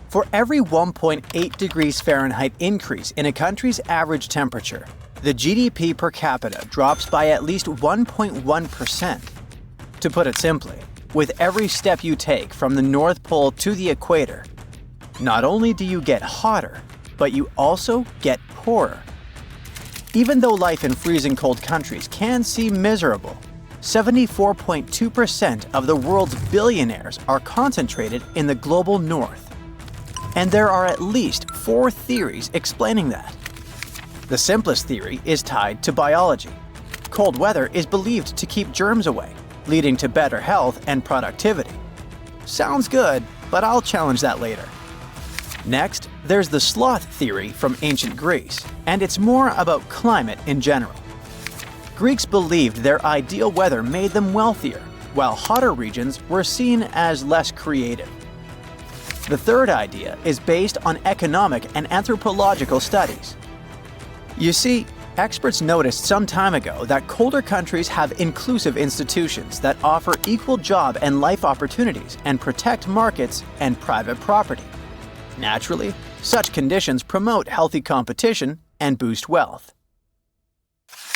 For every 1.8 degrees Fahrenheit increase in a country's average temperature, the GDP per capita drops by at least 1.1%. To put it simply, with every step you take from the North Pole to the equator, not only do you get hotter, but you also get poorer. Even though life in freezing cold countries can seem miserable, 74.2% of the world's billionaires are concentrated in the global north. And there are at least 4 theories explaining that. The simplest theory is tied to biology. Cold weather is believed to keep germs away, leading to better health and productivity. Sounds good, but I'll challenge that later. Next, there's the sloth theory from ancient Greece, and it's more about climate in general. Greeks believed their ideal weather made them wealthier, while hotter regions were seen as less creative. The third idea is based on economic and anthropological studies. You see, experts noticed some time ago that colder countries have inclusive institutions that offer equal job and life opportunities and protect markets and private property. Naturally, such conditions promote healthy competition and boost wealth.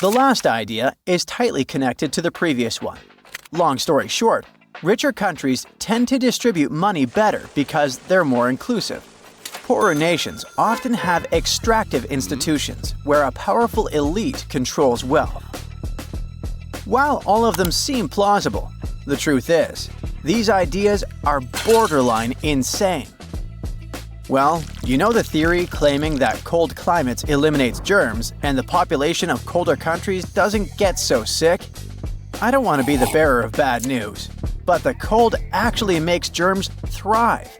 The last idea is tightly connected to the previous one. Long story short, richer countries tend to distribute money better because they're more inclusive. Poorer nations often have extractive institutions where a powerful elite controls wealth. While all of them seem plausible, the truth is, these ideas are borderline insane. Well, you know the theory claiming that cold climates eliminates germs and the population of colder countries doesn't get so sick? I don't want to be the bearer of bad news, but the cold actually makes germs thrive.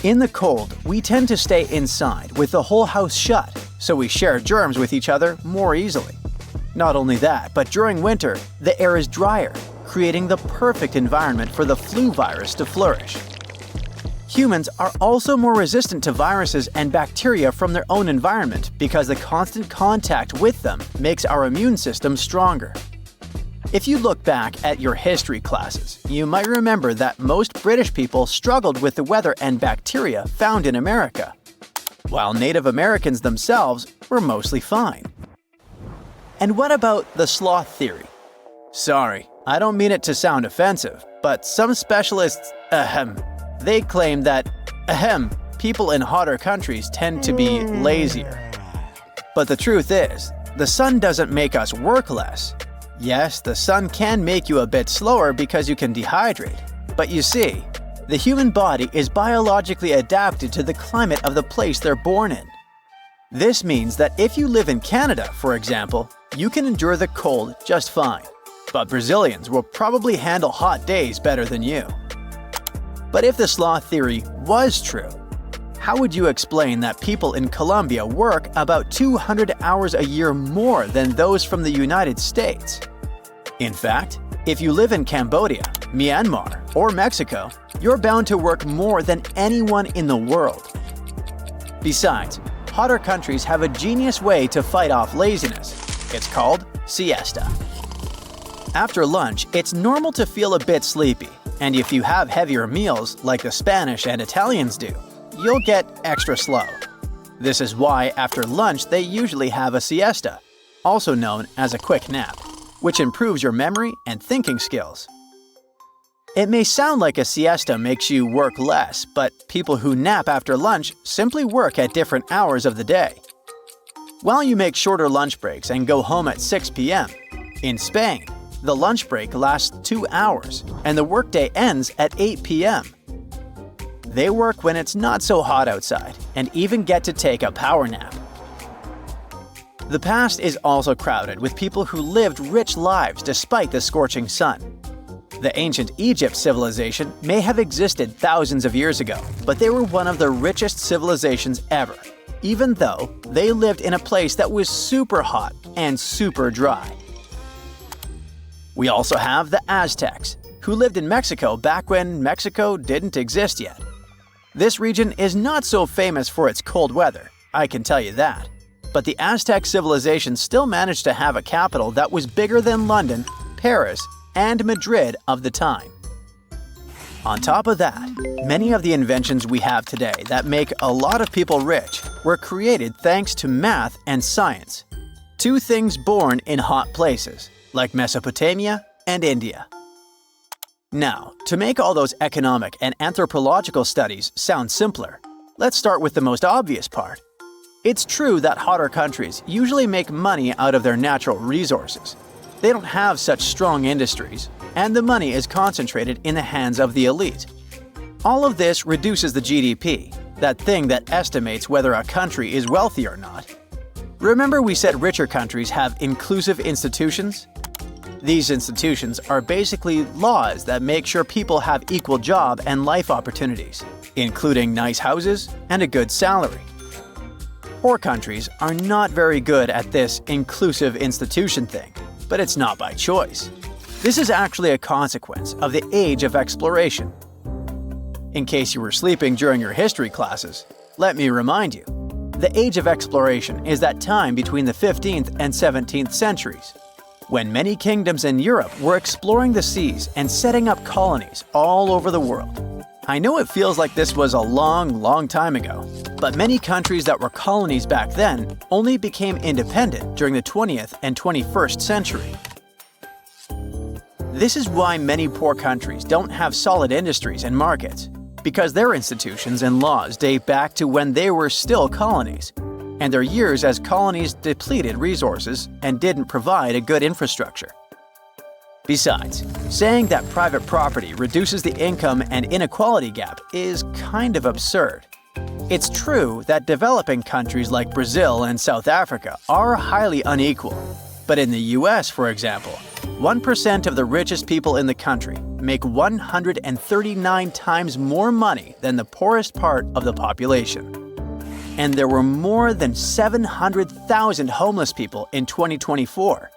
In the cold, we tend to stay inside with the whole house shut, so we share germs with each other more easily. Not only that, but during winter, the air is drier, creating the perfect environment for the flu virus to flourish. Humans are also more resistant to viruses and bacteria from their own environment because the constant contact with them makes our immune system stronger. If you look back at your history classes, you might remember that most British people struggled with the weather and bacteria found in America, while Native Americans themselves were mostly fine. And what about the sloth theory? Sorry, I don't mean it to sound offensive, but some specialists, they claim that, people in hotter countries tend to be lazier. But the truth is, the sun doesn't make us work less. Yes, the sun can make you a bit slower because you can dehydrate. But you see, the human body is biologically adapted to the climate of the place they're born in. This means that if you live in Canada, for example, you can endure the cold just fine. But Brazilians will probably handle hot days better than you. But if the sloth theory was true, how would you explain that people in Colombia work about 200 hours a year more than those from the United States? In fact, if you live in Cambodia, Myanmar, or Mexico, you're bound to work more than anyone in the world. Besides, hotter countries have a genius way to fight off laziness. It's called siesta. After lunch, it's normal to feel a bit sleepy, and if you have heavier meals like the Spanish and Italians do, you'll get extra slow. This is why after lunch they usually have a siesta, also known as a quick nap, which improves your memory and thinking skills. It may sound like a siesta makes you work less, but people who nap after lunch simply work at different hours of the day. While you make shorter lunch breaks and go home at 6 p.m., in Spain, the lunch break lasts 2 hours and the workday ends at 8 p.m. They work when it's not so hot outside and even get to take a power nap. The past is also crowded with people who lived rich lives despite the scorching sun. The ancient Egypt civilization may have existed thousands of years ago, but they were one of the richest civilizations ever, even though they lived in a place that was super hot and super dry. We also have the Aztecs, who lived in Mexico back when Mexico didn't exist yet. This region is not so famous for its cold weather, I can tell you that. But the Aztec civilization still managed to have a capital that was bigger than London, Paris, and Madrid of the time. On top of that, many of the inventions we have today that make a lot of people rich were created thanks to math and science. Two things born in hot places, like Mesopotamia and India. Now, to make all those economic and anthropological studies sound simpler, let's start with the most obvious part. It's true that hotter countries usually make money out of their natural resources. They don't have such strong industries, and the money is concentrated in the hands of the elite. All of this reduces the GDP, that thing that estimates whether a country is wealthy or not. Remember we said richer countries have inclusive institutions? These institutions are basically laws that make sure people have equal job and life opportunities, including nice houses and a good salary. Poor countries are not very good at this inclusive institution thing, but it's not by choice. This is actually a consequence of the age of exploration. In case you were sleeping during your history classes, let me remind you. The age of exploration is that time between the 15th and 17th centuries, when many kingdoms in Europe were exploring the seas and setting up colonies all over the world. I know it feels like this was a long time ago, but many countries that were colonies back then only became independent during the 20th and 21st century. This is why many poor countries don't have solid industries and markets, because their institutions and laws date back to when they were still colonies, and their years as colonies depleted resources and didn't provide a good infrastructure. Besides, saying that private property reduces the income and inequality gap is kind of absurd. It's true that developing countries like Brazil and South Africa are highly unequal, but in the US, for example, 1% of the richest people in the country make 139 times more money than the poorest part of the population. And there were more than 700,000 homeless people in 2024.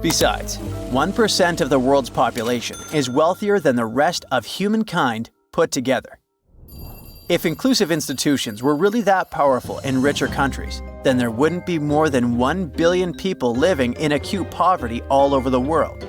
Besides, 1% of the world's population is wealthier than the rest of humankind put together. If inclusive institutions were really that powerful in richer countries, then there wouldn't be more than 1 billion people living in acute poverty all over the world.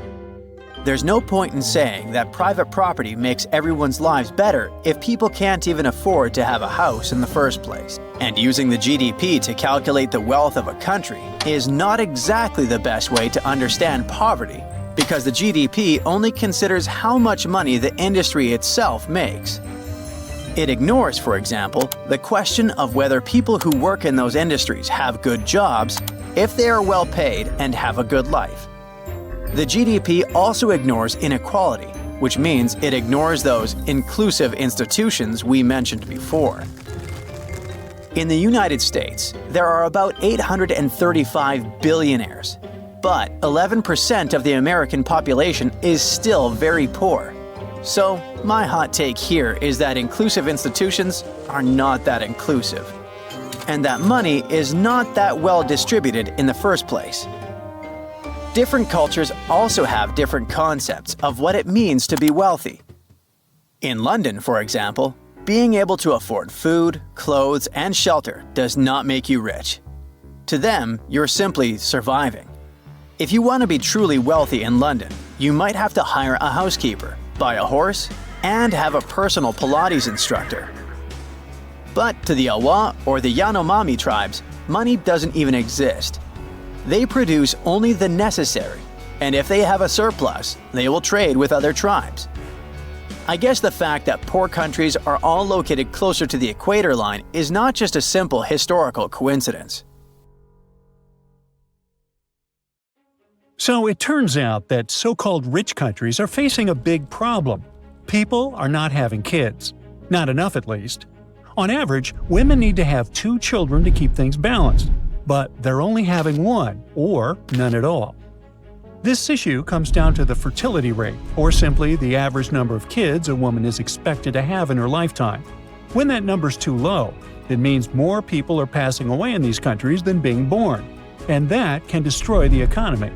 There's no point in saying that private property makes everyone's lives better if people can't even afford to have a house in the first place. And using the GDP to calculate the wealth of a country is not exactly the best way to understand poverty, because the GDP only considers how much money the industry itself makes. It ignores, for example, the question of whether people who work in those industries have good jobs, if they are well paid and have a good life. The GDP also ignores inequality, which means it ignores those inclusive institutions we mentioned before. In the United States, there are about 835 billionaires, but 11% of the American population is still very poor. So, my hot take here is that inclusive institutions are not that inclusive, and that money is not that well distributed in the first place. Different cultures also have different concepts of what it means to be wealthy. In London, for example, being able to afford food, clothes, and shelter does not make you rich. To them, you're simply surviving. If you want to be truly wealthy in London, you might have to hire a housekeeper, buy a horse, and have a personal Pilates instructor. But to the Awa or the Yanomami tribes, money doesn't even exist. They produce only the necessary, and if they have a surplus, they will trade with other tribes. I guess the fact that poor countries are all located closer to the equator line is not just a simple historical coincidence. So it turns out that so-called rich countries are facing a big problem. People are not having kids. Not enough, at least. On average, women need to have 2 children to keep things balanced, but they're only having 1, or none at all. This issue comes down to the fertility rate, or simply the average number of kids a woman is expected to have in her lifetime. When that number's too low, it means more people are passing away in these countries than being born, and that can destroy the economy.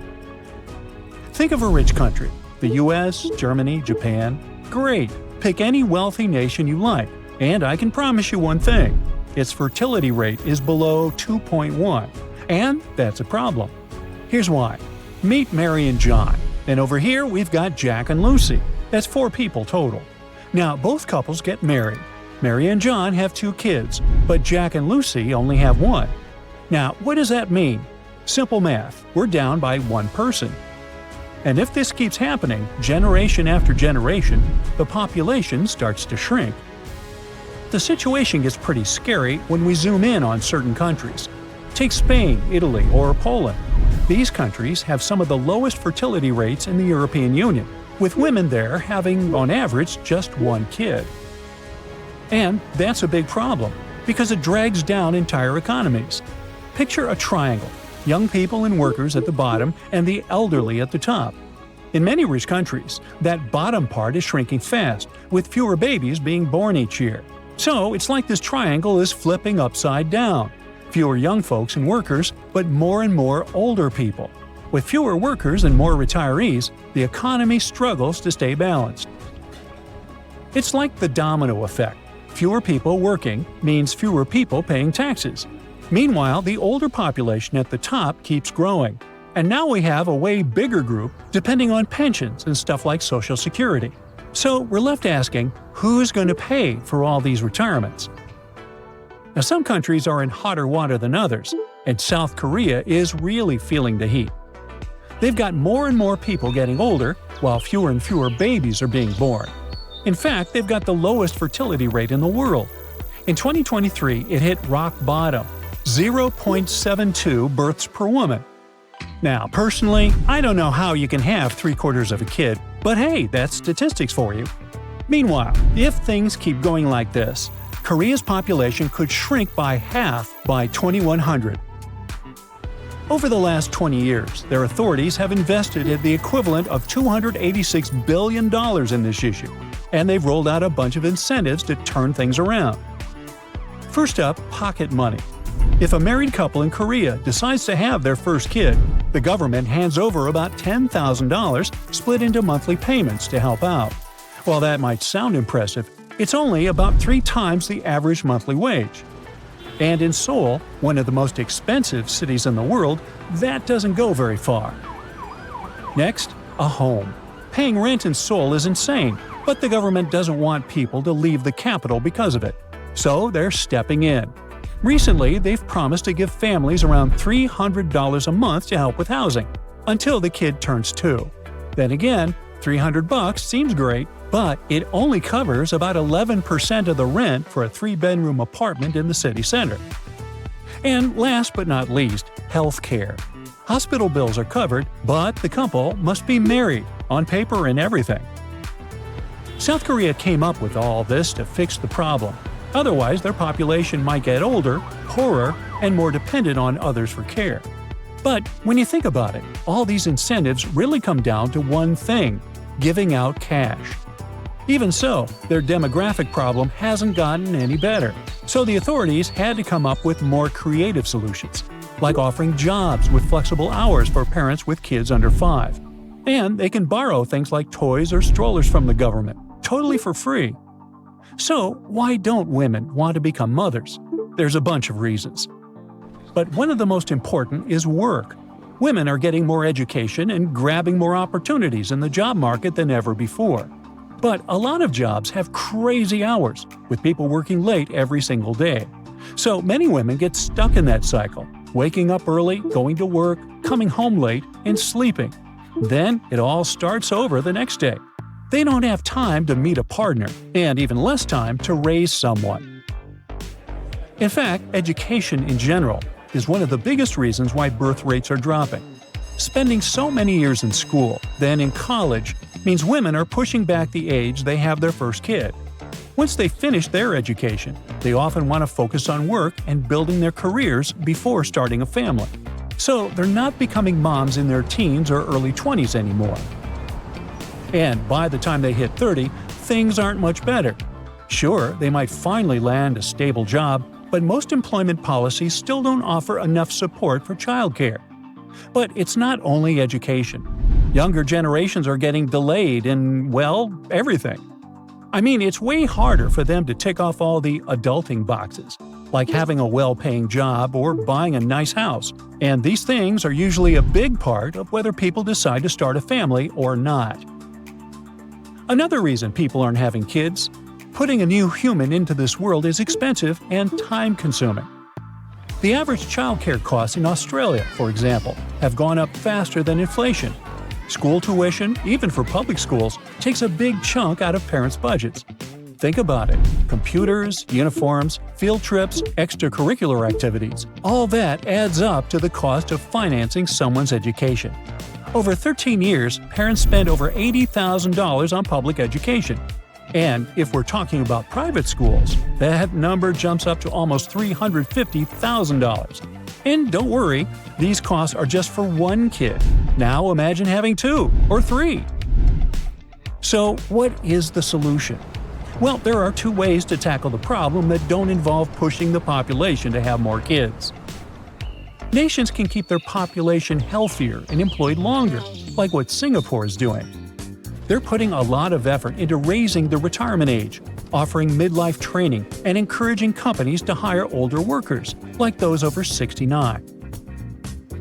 Think of a rich country – the US, Germany, Japan. Great! Pick any wealthy nation you like, and I can promise you one thing – its fertility rate is below 2.1, and that's a problem. Here's why. Meet Mary and John, and over here we've got Jack and Lucy. That's 4 people total. Now, both couples get married. Mary and John have 2 kids, but Jack and Lucy only have 1. Now, what does that mean? Simple math, we're down by 1 person. And if this keeps happening, generation after generation, the population starts to shrink. The situation gets pretty scary when we zoom in on certain countries. Take Spain, Italy, or Poland. These countries have some of the lowest fertility rates in the European Union, with women there having, on average, just 1 kid. And that's a big problem, because it drags down entire economies. Picture a triangle, young people and workers at the bottom and the elderly at the top. In many rich countries, that bottom part is shrinking fast, with fewer babies being born each year. So it's like this triangle is flipping upside down. Fewer young folks and workers, but more and more older people. With fewer workers and more retirees, the economy struggles to stay balanced. It's like the domino effect. Fewer people working means fewer people paying taxes. Meanwhile, the older population at the top keeps growing. And now we have a way bigger group depending on pensions and stuff like Social Security. So we're left asking, who's going to pay for all these retirements? Now, some countries are in hotter water than others, and South Korea is really feeling the heat. They've got more and more people getting older, while fewer and fewer babies are being born. In fact, they've got the lowest fertility rate in the world. In 2023, it hit rock bottom, 0.72 births per woman. Now, personally, I don't know how you can have 3/4 of a kid, but hey, that's statistics for you. Meanwhile, if things keep going like this, Korea's population could shrink by half by 2100. Over the last 20 years, their authorities have invested in the equivalent of $286 billion in this issue, and they've rolled out a bunch of incentives to turn things around. First up, pocket money. If a married couple in Korea decides to have their first kid, the government hands over about $10,000 split into monthly payments to help out. While that might sound impressive, it's only about 3 times the average monthly wage. And in Seoul, one of the most expensive cities in the world, that doesn't go very far. Next, a home. Paying rent in Seoul is insane, but the government doesn't want people to leave the capital because of it. So they're stepping in. Recently, they've promised to give families around $300 a month to help with housing, until the kid turns 2. Then again, $300 seems great, but it only covers about 11% of the rent for a 3-bedroom apartment in the city center. And last but not least, health care. Hospital bills are covered, but the couple must be married, on paper and everything. South Korea came up with all this to fix the problem. Otherwise, their population might get older, poorer, and more dependent on others for care. But when you think about it, all these incentives really come down to one thing: giving out cash. Even so, their demographic problem hasn't gotten any better. So the authorities had to come up with more creative solutions, like offering jobs with flexible hours for parents with kids under 5. And they can borrow things like toys or strollers from the government, totally for free. So why don't women want to become mothers? There's a bunch of reasons. But one of the most important is work. Women are getting more education and grabbing more opportunities in the job market than ever before. But a lot of jobs have crazy hours, with people working late every single day. So many women get stuck in that cycle, waking up early, going to work, coming home late, and sleeping. Then it all starts over the next day. They don't have time to meet a partner, and even less time to raise someone. In fact, education in general is one of the biggest reasons why birth rates are dropping. Spending so many years in school, then in college, means women are pushing back the age they have their first kid. Once they finish their education, they often want to focus on work and building their careers before starting a family. So they're not becoming moms in their teens or early 20s anymore. And by the time they hit 30, things aren't much better. Sure, they might finally land a stable job, but most employment policies still don't offer enough support for childcare. But it's not only education. Younger generations are getting delayed in, well, everything. I mean, it's way harder for them to tick off all the adulting boxes, like having a well-paying job or buying a nice house. And these things are usually a big part of whether people decide to start a family or not. Another reason people aren't having kids: putting a new human into this world is expensive and time-consuming. The average childcare costs in Australia, for example, have gone up faster than inflation. School tuition, even for public schools, takes a big chunk out of parents' budgets. Think about it: computers, uniforms, field trips, extracurricular activities – all that adds up to the cost of financing someone's education. Over 13 years, parents spend over $80,000 on public education. And if we're talking about private schools, that number jumps up to almost $350,000. And don't worry, these costs are just for one kid. Now imagine having 2 or 3. So what is the solution? Well, there are 2 ways to tackle the problem that don't involve pushing the population to have more kids. Nations can keep their population healthier and employed longer, like what Singapore is doing. They're putting a lot of effort into raising the retirement age, offering midlife training, and encouraging companies to hire older workers, like those over 69.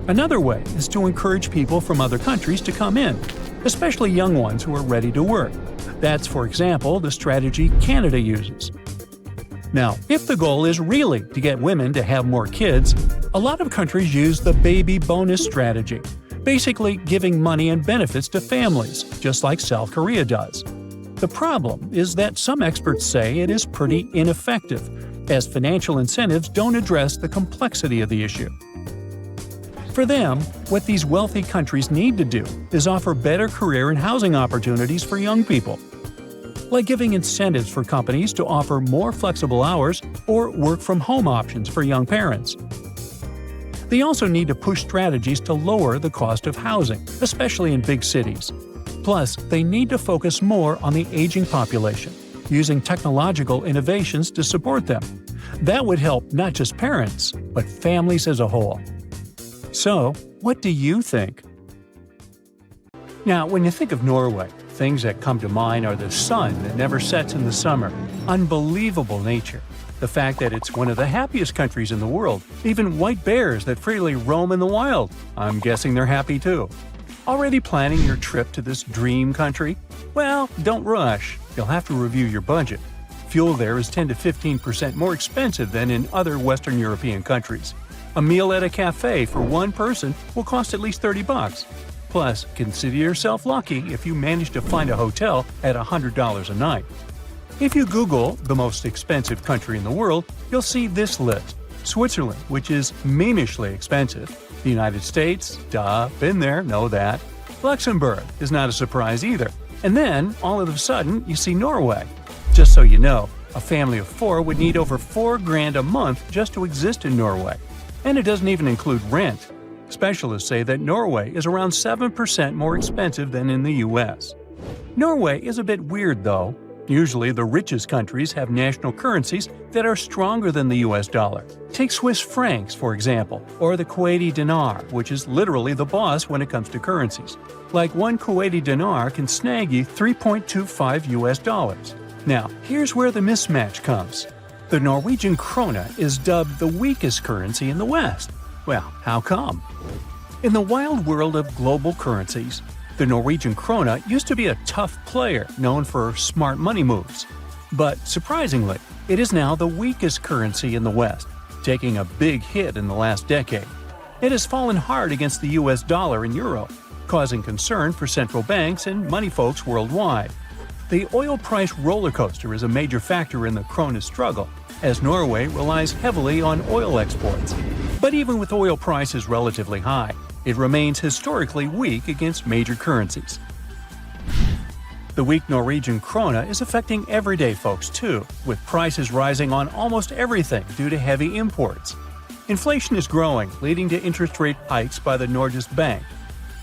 Another way is to encourage people from other countries to come in, especially young ones who are ready to work. That's, for example, the strategy Canada uses. Now, if the goal is really to get women to have more kids, a lot of countries use the baby bonus strategy, basically giving money and benefits to families, just like South Korea does. The problem is that some experts say it is pretty ineffective, as financial incentives don't address the complexity of the issue. For them, what these wealthy countries need to do is offer better career and housing opportunities for young people, like giving incentives for companies to offer more flexible hours or work-from-home options for young parents. They also need to push strategies to lower the cost of housing, especially in big cities. Plus, they need to focus more on the aging population, using technological innovations to support them. That would help not just parents, but families as a whole. So, what do you think? Now, when you think of Norway, things that come to mind are the sun that never sets in the summer, unbelievable nature, the fact that it's one of the happiest countries in the world, even white bears that freely roam in the wild. I'm guessing they're happy too. Already planning your trip to this dream country? Well, don't rush. You'll have to review your budget. Fuel there is 10 to 15% more expensive than in other Western European countries. A meal at a cafe for one person will cost at least $30. Plus, consider yourself lucky if you manage to find a hotel at $100 a night. If you Google the most expensive country in the world, you'll see this list: Switzerland, which is meanishly expensive; the United States, duh, been there, know that; Luxembourg is not a surprise either. And then, all of a sudden, you see Norway. Just so you know, a family of 4 would need over $4,000 a month just to exist in Norway. And it doesn't even include rent. Specialists say that Norway is around 7% more expensive than in the US. Norway is a bit weird though. Usually the richest countries have national currencies that are stronger than the US dollar. Take Swiss francs, for example, or the Kuwaiti dinar, which is literally the boss when it comes to currencies. Like one Kuwaiti dinar can snag you $3.25 US. Now, here's where the mismatch comes. The Norwegian krone is dubbed the weakest currency in the West. Well, how come? In the wild world of global currencies, the Norwegian krone used to be a tough player known for smart money moves. But surprisingly, it is now the weakest currency in the West, taking a big hit in the last decade. It has fallen hard against the US dollar and euro, causing concern for central banks and money folks worldwide. The oil price roller coaster is a major factor in the krone's struggle, as Norway relies heavily on oil exports. But even with oil prices relatively high, it remains historically weak against major currencies. The weak Norwegian krone is affecting everyday folks too, with prices rising on almost everything due to heavy imports. Inflation is growing, leading to interest rate hikes by the Norges Bank.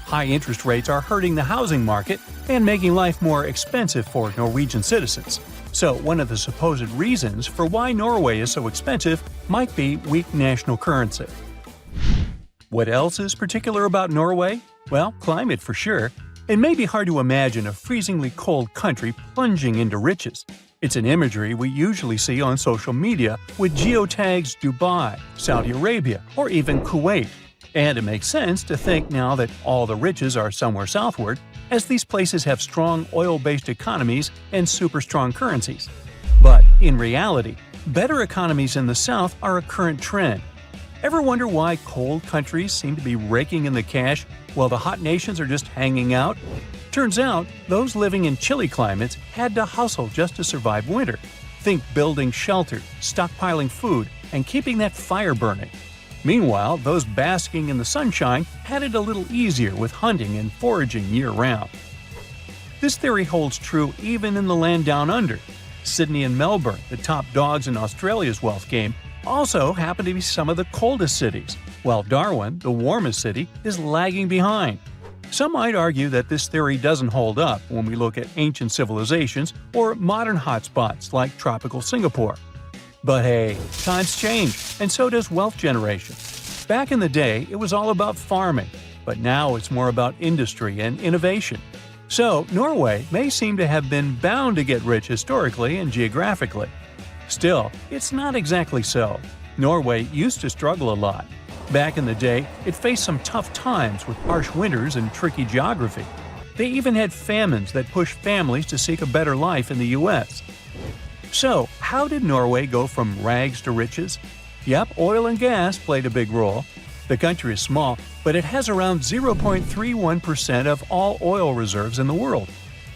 High interest rates are hurting the housing market and making life more expensive for Norwegian citizens. So one of the supposed reasons for why Norway is so expensive might be weak national currency. What else is particular about Norway? Well, climate for sure. It may be hard to imagine a freezingly cold country plunging into riches. It's an imagery we usually see on social media with geotags Dubai, Saudi Arabia, or even Kuwait. And it makes sense to think now that all the riches are somewhere southward, as these places have strong oil-based economies and super strong currencies. But, in reality, better economies in the South are a current trend. Ever wonder why cold countries seem to be raking in the cash while the hot nations are just hanging out? Turns out, those living in chilly climates had to hustle just to survive winter. Think building shelter, stockpiling food, and keeping that fire burning. Meanwhile, those basking in the sunshine had it a little easier with hunting and foraging year-round. This theory holds true even in the land down under. Sydney and Melbourne, the top dogs in Australia's wealth game, also happen to be some of the coldest cities, while Darwin, the warmest city, is lagging behind. Some might argue that this theory doesn't hold up when we look at ancient civilizations or modern hotspots like tropical Singapore. But hey, times change, and so does wealth generation. Back in the day, it was all about farming, but now it's more about industry and innovation. So, Norway may seem to have been bound to get rich historically and geographically. Still, it's not exactly so. Norway used to struggle a lot. Back in the day, it faced some tough times with harsh winters and tricky geography. They even had famines that pushed families to seek a better life in the US. So, how did Norway go from rags to riches? Yep, oil and gas played a big role. The country is small, but it has around 0.31% of all oil reserves in the world.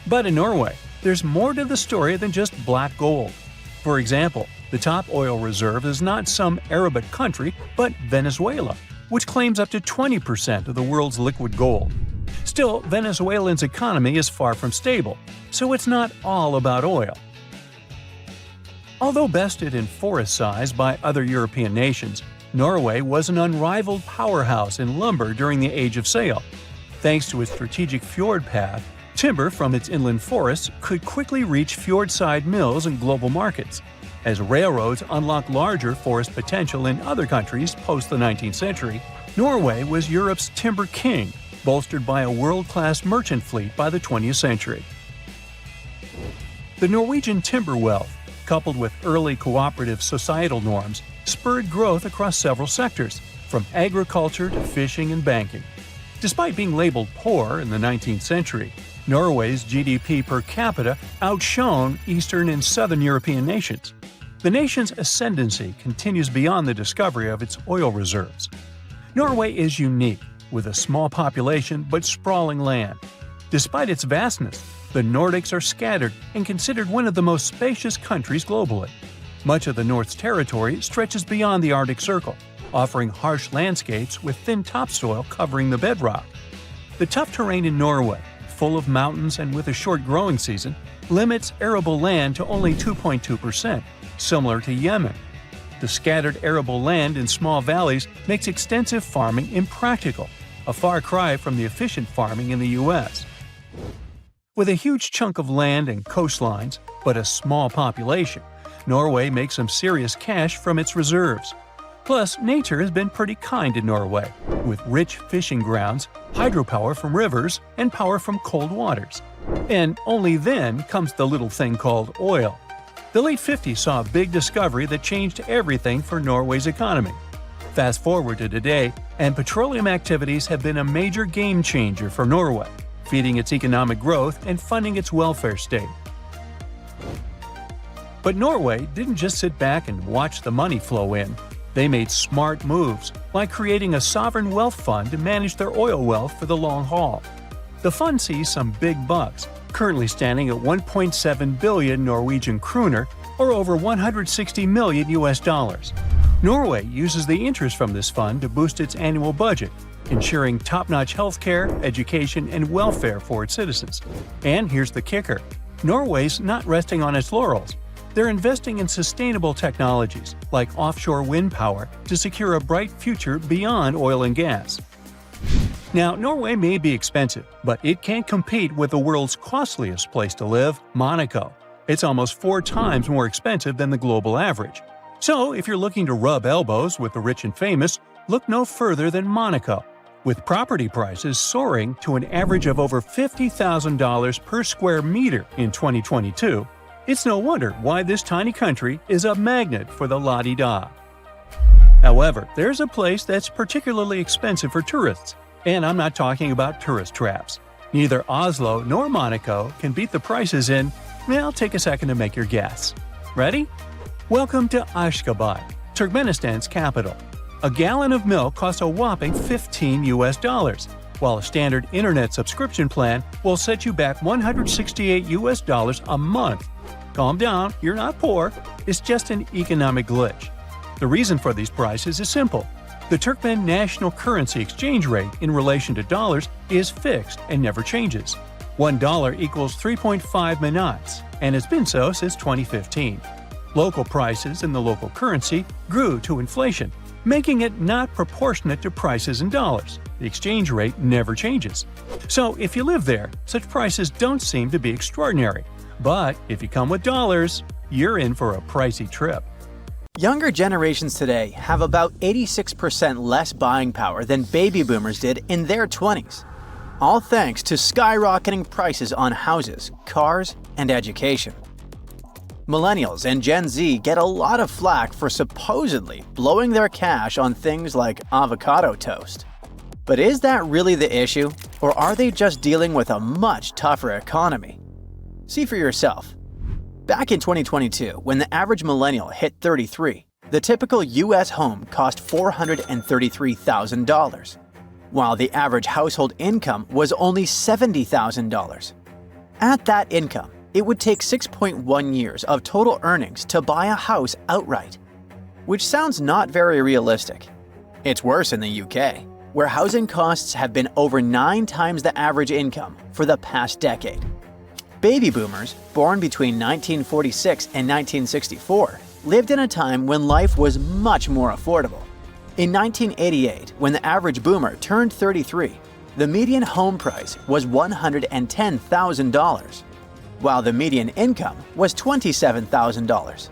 But in Norway, there's more to the story than just black gold. For example, the top oil reserve is not some Arabic country, but Venezuela, which claims up to 20% of the world's liquid gold. Still, Venezuelan's economy is far from stable, so it's not all about oil. Although bested in forest size by other European nations, Norway was an unrivaled powerhouse in lumber during the Age of Sail. Thanks to its strategic fjord path, timber from its inland forests could quickly reach fjordside mills and global markets. As railroads unlocked larger forest potential in other countries post the 19th century, Norway was Europe's timber king, bolstered by a world-class merchant fleet by the 20th century. The Norwegian timber wealth, coupled with early cooperative societal norms, spurred growth across several sectors, from agriculture to fishing and banking. Despite being labeled poor in the 19th century, Norway's GDP per capita outshone Eastern and Southern European nations. The nation's ascendancy continues beyond the discovery of its oil reserves. Norway is unique, with a small population but sprawling land. Despite its vastness, the Nordics are scattered and considered one of the most spacious countries globally. Much of the North's territory stretches beyond the Arctic Circle, offering harsh landscapes with thin topsoil covering the bedrock. The tough terrain in Norway, full of mountains and with a short growing season, limits arable land to only 2.2%, similar to Yemen. The scattered arable land in small valleys makes extensive farming impractical, a far cry from the efficient farming in the U.S. With a huge chunk of land and coastlines, but a small population, Norway makes some serious cash from its reserves. Plus, nature has been pretty kind in Norway, with rich fishing grounds, hydropower from rivers, and power from cold waters. And only then comes the little thing called oil. The late 50s saw a big discovery that changed everything for Norway's economy. Fast forward to today, and petroleum activities have been a major game changer for Norway, feeding its economic growth and funding its welfare state. But Norway didn't just sit back and watch the money flow in. They made smart moves, like creating a sovereign wealth fund to manage their oil wealth for the long haul. The fund sees some big bucks, currently standing at 1.7 billion Norwegian kroner, or over 160 million US dollars. Norway uses the interest from this fund to boost its annual budget, ensuring top-notch healthcare, education, and welfare for its citizens. And here's the kicker: Norway's not resting on its laurels. They're investing in sustainable technologies, like offshore wind power, to secure a bright future beyond oil and gas. Now, Norway may be expensive, but it can't compete with the world's costliest place to live, Monaco. It's almost 4 times more expensive than the global average. So, if you're looking to rub elbows with the rich and famous, look no further than Monaco. With property prices soaring to an average of over $50,000 per square meter in 2022, it's no wonder why this tiny country is a magnet for the la-di-da. However, there's a place that's particularly expensive for tourists, and I'm not talking about tourist traps. Neither Oslo nor Monaco can beat the prices in, well, take a second to make your guess. Ready? Welcome to Ashgabat, Turkmenistan's capital. A gallon of milk costs a whopping $15, while a standard internet subscription plan will set you back $168 a month. Calm down, you're not poor, it's just an economic glitch. The reason for these prices is simple. The Turkmen national currency exchange rate in relation to dollars is fixed and never changes. $1 equals 3.5 manats, and has been so since 2015. Local prices in the local currency grew to inflation, making it not proportionate to prices in dollars. The exchange rate never changes. So if you live there, such prices don't seem to be extraordinary. But if you come with dollars, you're in for a pricey trip. Younger generations today have about 86% less buying power than baby boomers did in their 20s, all thanks to skyrocketing prices on houses, cars, and education. Millennials and Gen Z get a lot of flack for supposedly blowing their cash on things like avocado toast. But is that really the issue, or are they just dealing with a much tougher economy? See for yourself. Back in 2022, when the average millennial hit 33, the typical US home cost $433,000, while the average household income was only $70,000. At that income, it would take 6.1 years of total earnings to buy a house outright, which sounds not very realistic. It's worse in the UK, where housing costs have been over 9 times the average income for the past decade. Baby boomers, born between 1946 and 1964, lived in a time when life was much more affordable. In 1988, when the average boomer turned 33, the median home price was $110,000, while the median income was $27,000.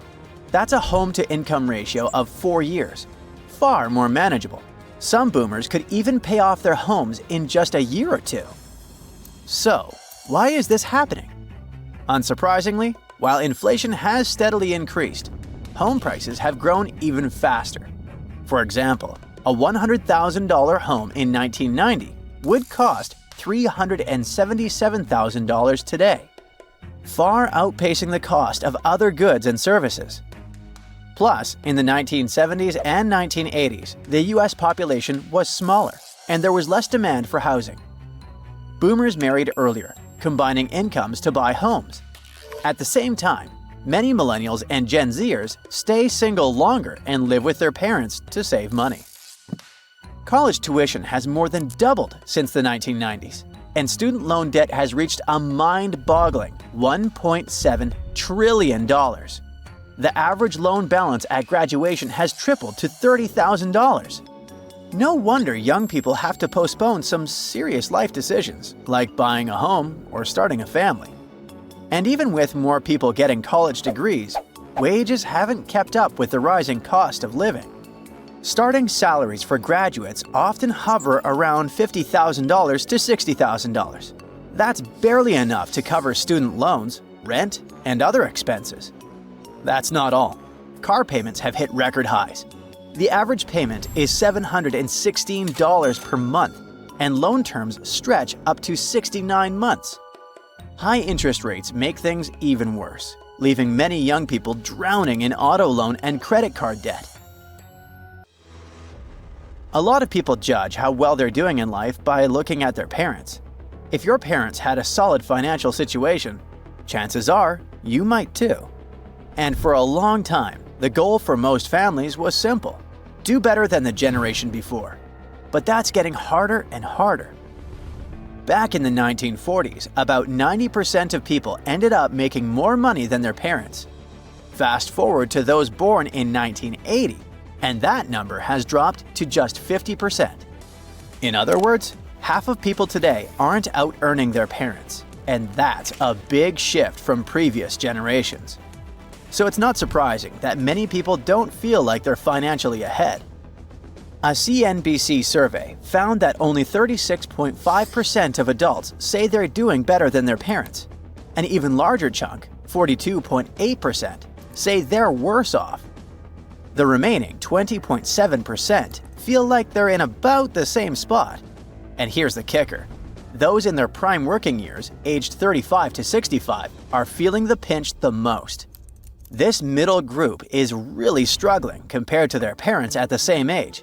That's a home-to-income ratio of 4 years, far more manageable. Some boomers could even pay off their homes in just a year or two. So, why is this happening? Unsurprisingly, while inflation has steadily increased, home prices have grown even faster. For example, a $100,000 home in 1990 would cost $377,000 today, far outpacing the cost of other goods and services. Plus, in the 1970s and 1980s, the US population was smaller, and there was less demand for housing. Boomers married earlier, combining incomes to buy homes. At the same time, many millennials and Gen Zers stay single longer and live with their parents to save money. College tuition has more than doubled since the 1990s, and student loan debt has reached a mind-boggling $1.7 trillion. The average loan balance at graduation has tripled to $30,000. No wonder young people have to postpone some serious life decisions, like buying a home or starting a family. And even with more people getting college degrees, wages haven't kept up with the rising cost of living. Starting salaries for graduates often hover around $50,000 to $60,000. That's barely enough to cover student loans, rent, and other expenses. That's not all. Car payments have hit record highs. The average payment is $716 per month, and loan terms stretch up to 69 months. High interest rates make things even worse, leaving many young people drowning in auto loan and credit card debt. A lot of people judge how well they're doing in life by looking at their parents. If your parents had a solid financial situation, chances are you might too. And for a long time, the goal for most families was simple: do better than the generation before. But that's getting harder and harder. Back in the 1940s, about 90% of people ended up making more money than their parents. Fast forward to those born in 1980, and that number has dropped to just 50%. In other words, half of people today aren't out-earning their parents, and that's a big shift from previous generations. So it's not surprising that many people don't feel like they're financially ahead. A CNBC survey found that only 36.5% of adults say they're doing better than their parents. An even larger chunk, 42.8%, say they're worse off. The remaining 20.7% feel like they're in about the same spot. And here's the kicker: those in their prime working years, aged 35 to 65, are feeling the pinch the most. This middle group is really struggling compared to their parents at the same age.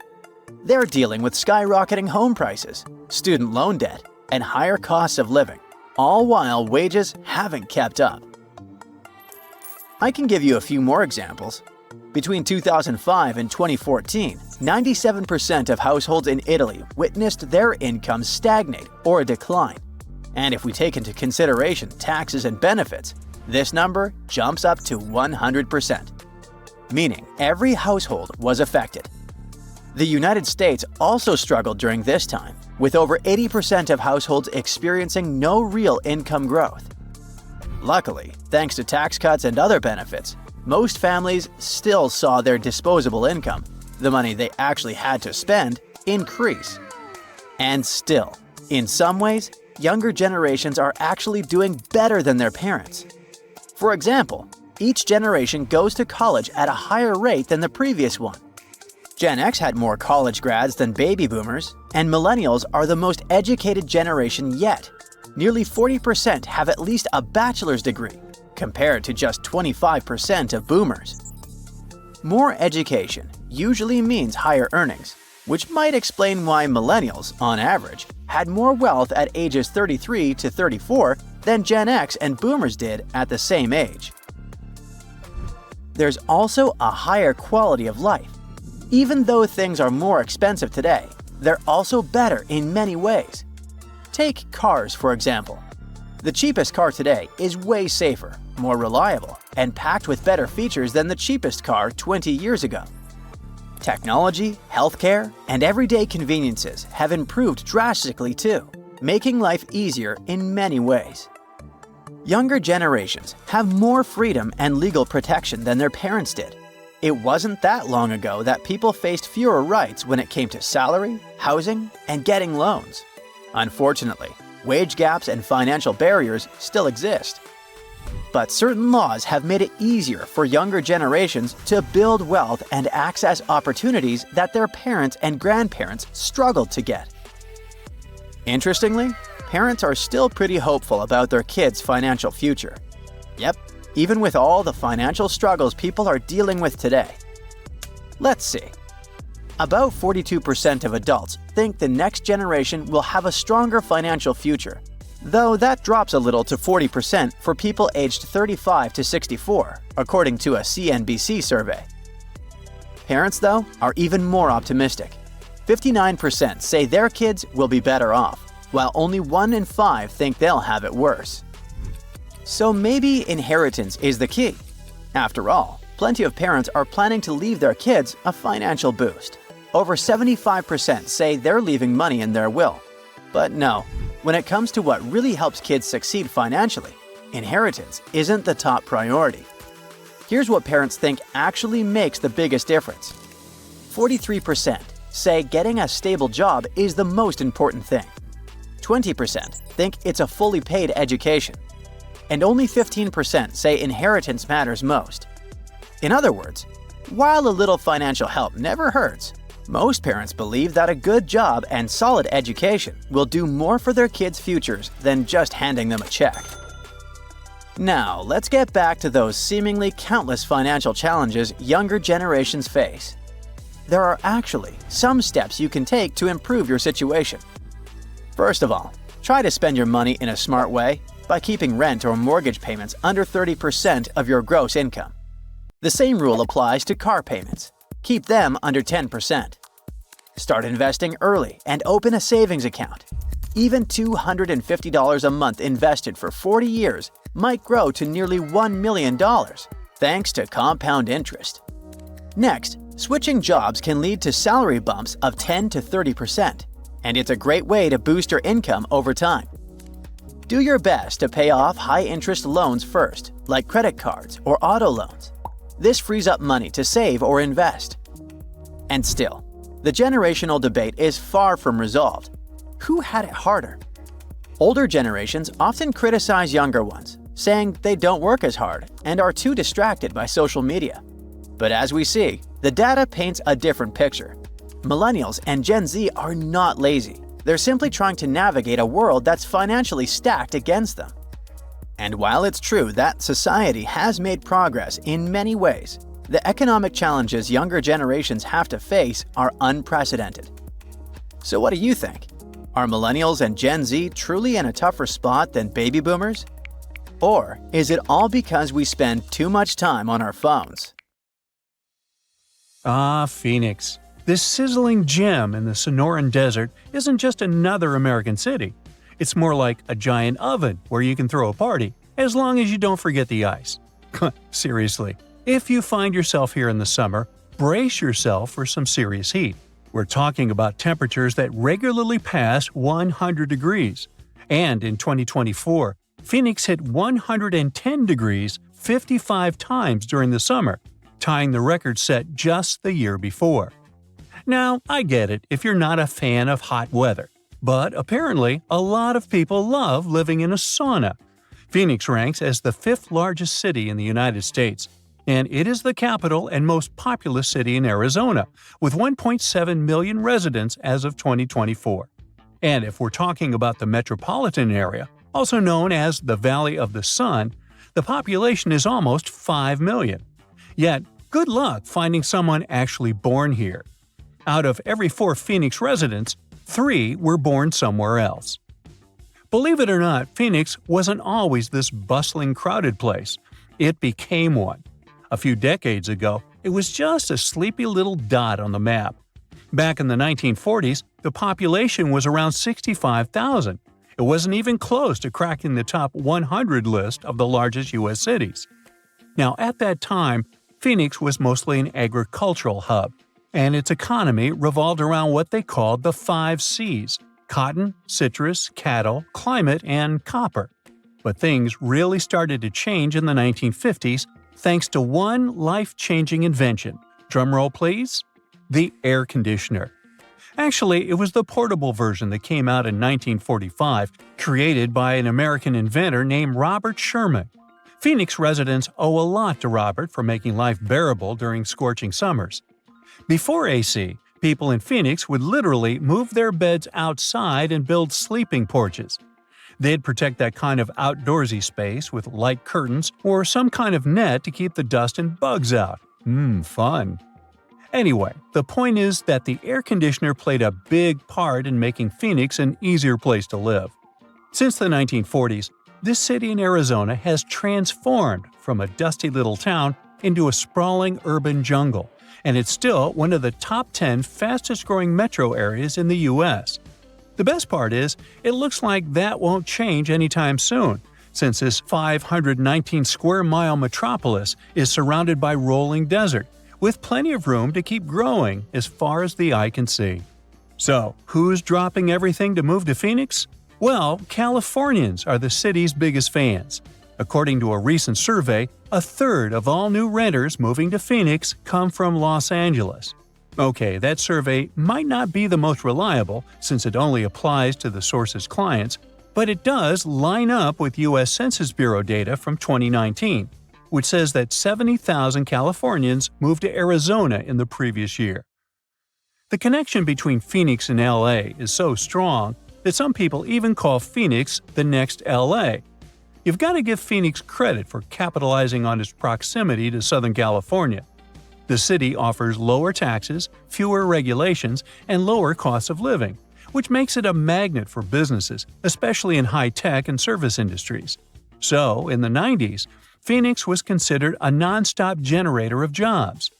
They're dealing with skyrocketing home prices, student loan debt, and higher costs of living, all while wages haven't kept up. I can give you a few more examples. Between 2005 and 2014, 97% of households in Italy witnessed their income stagnate or decline. And if we take into consideration taxes and benefits, this number jumps up to 100%, meaning every household was affected. The United States also struggled during this time, with over 80% of households experiencing no real income growth. Luckily, thanks to tax cuts and other benefits, most families still saw their disposable income, the money they actually had to spend, increase. And still, in some ways, younger generations are actually doing better than their parents. For example, each generation goes to college at a higher rate than the previous one. Gen X had more college grads than baby boomers, and millennials are the most educated generation yet. Nearly 40% have at least a bachelor's degree, compared to just 25% of boomers. More education usually means higher earnings, which might explain why millennials, on average, had more wealth at ages 33 to 34 than Gen X and boomers did at the same age. There's also a higher quality of life. Even though things are more expensive today, they're also better in many ways. Take cars, for example. The cheapest car today is way safer, more reliable, and packed with better features than the cheapest car 20 years ago. Technology, healthcare, and everyday conveniences have improved drastically too, making life easier in many ways. Younger generations have more freedom and legal protection than their parents did. It wasn't that long ago that people faced fewer rights when it came to salary, housing, and getting loans. Unfortunately, wage gaps and financial barriers still exist. But certain laws have made it easier for younger generations to build wealth and access opportunities that their parents and grandparents struggled to get. Interestingly, parents are still pretty hopeful about their kids' financial future. Yep, even with all the financial struggles people are dealing with today. Let's see. About 42% of adults think the next generation will have a stronger financial future, though that drops a little to 40% for people aged 35 to 64, according to a CNBC survey. Parents, though, are even more optimistic. 59% say their kids will be better off, while only 1 in 5 think they'll have it worse. So maybe inheritance is the key. After all, plenty of parents are planning to leave their kids a financial boost. Over 75% say they're leaving money in their will. But no, when it comes to what really helps kids succeed financially, inheritance isn't the top priority. Here's what parents think actually makes the biggest difference. 43% say getting a stable job is the most important thing. 20% think it's a fully paid education. And only 15% say inheritance matters most. In other words, while a little financial help never hurts, most parents believe that a good job and solid education will do more for their kids' futures than just handing them a check. Now, let's get back to those seemingly countless financial challenges younger generations face. There are actually some steps you can take to improve your situation. First of all, try to spend your money in a smart way by keeping rent or mortgage payments under 30% of your gross income. The same rule applies to car payments. Keep them under 10%. Start investing early and open a savings account. Even $250 a month invested for 40 years might grow to nearly $1 million, thanks to compound interest. Next, switching jobs can lead to salary bumps of 10 to 30%, and it's a great way to boost your income over time. Do your best to pay off high-interest loans first, like credit cards or auto loans. This frees up money to save or invest. And still, the generational debate is far from resolved. Who had it harder? Older generations often criticize younger ones, saying they don't work as hard and are too distracted by social media. But as we see, the data paints a different picture. Millennials and Gen Z are not lazy. They're simply trying to navigate a world that's financially stacked against them. And while it's true that society has made progress in many ways, the economic challenges younger generations have to face are unprecedented. So what do you think? Are millennials and Gen Z truly in a tougher spot than baby boomers? Or is it all because we spend too much time on our phones? Ah, Phoenix. This sizzling gem in the Sonoran Desert isn't just another American city. It's more like a giant oven where you can throw a party, as long as you don't forget the ice. Seriously, if you find yourself here in the summer, brace yourself for some serious heat. We're talking about temperatures that regularly pass 100 degrees. And in 2024, Phoenix hit 110 degrees 55 times during the summer, tying the record set just the year before. Now, I get it if you're not a fan of hot weather, but apparently a lot of people love living in a sauna. Phoenix ranks as the 5th largest city in the United States, and it is the capital and most populous city in Arizona, with 1.7 million residents as of 2024. And if we're talking about the metropolitan area, also known as the Valley of the Sun, the population is almost 5 million. Yet, good luck finding someone actually born here. Out of every 4 Phoenix residents, 3 were born somewhere else. Believe it or not, Phoenix wasn't always this bustling, crowded place. It became one. A few decades ago, it was just a sleepy little dot on the map. Back in the 1940s, the population was around 65,000. It wasn't even close to cracking the top 100 list of the largest U.S. cities. Now, at that time, Phoenix was mostly an agricultural hub, and its economy revolved around what they called the 5 C's: cotton, citrus, cattle, climate, and copper. But things really started to change in the 1950s thanks to one life-changing invention. Drumroll please? The air conditioner. Actually, it was the portable version that came out in 1945, created by an American inventor named Robert Sherman. Phoenix residents owe a lot to Robert for making life bearable during scorching summers. Before AC, people in Phoenix would literally move their beds outside and build sleeping porches. They'd protect that kind of outdoorsy space with light curtains or some kind of net to keep the dust and bugs out. Fun. Anyway, the point is that the air conditioner played a big part in making Phoenix an easier place to live. Since the 1940s, this city in Arizona has transformed from a dusty little town into a sprawling urban jungle, and it's still one of the top 10 fastest-growing metro areas in the U.S. The best part is, it looks like that won't change anytime soon, since this 519-square-mile metropolis is surrounded by rolling desert, with plenty of room to keep growing as far as the eye can see. So, who's dropping everything to move to Phoenix? Well, Californians are the city's biggest fans. According to a recent survey, a third of all new renters moving to Phoenix come from Los Angeles. Okay, that survey might not be the most reliable since it only applies to the source's clients, but it does line up with U.S. Census Bureau data from 2019, which says that 70,000 Californians moved to Arizona in the previous year. The connection between Phoenix and LA is so strong that some people even call Phoenix the next LA. You've got to give Phoenix credit for capitalizing on its proximity to Southern California. The city offers lower taxes, fewer regulations, and lower costs of living, which makes it a magnet for businesses, especially in high-tech and service industries. So, in the 90s, Phoenix was considered a non-stop generator of jobs.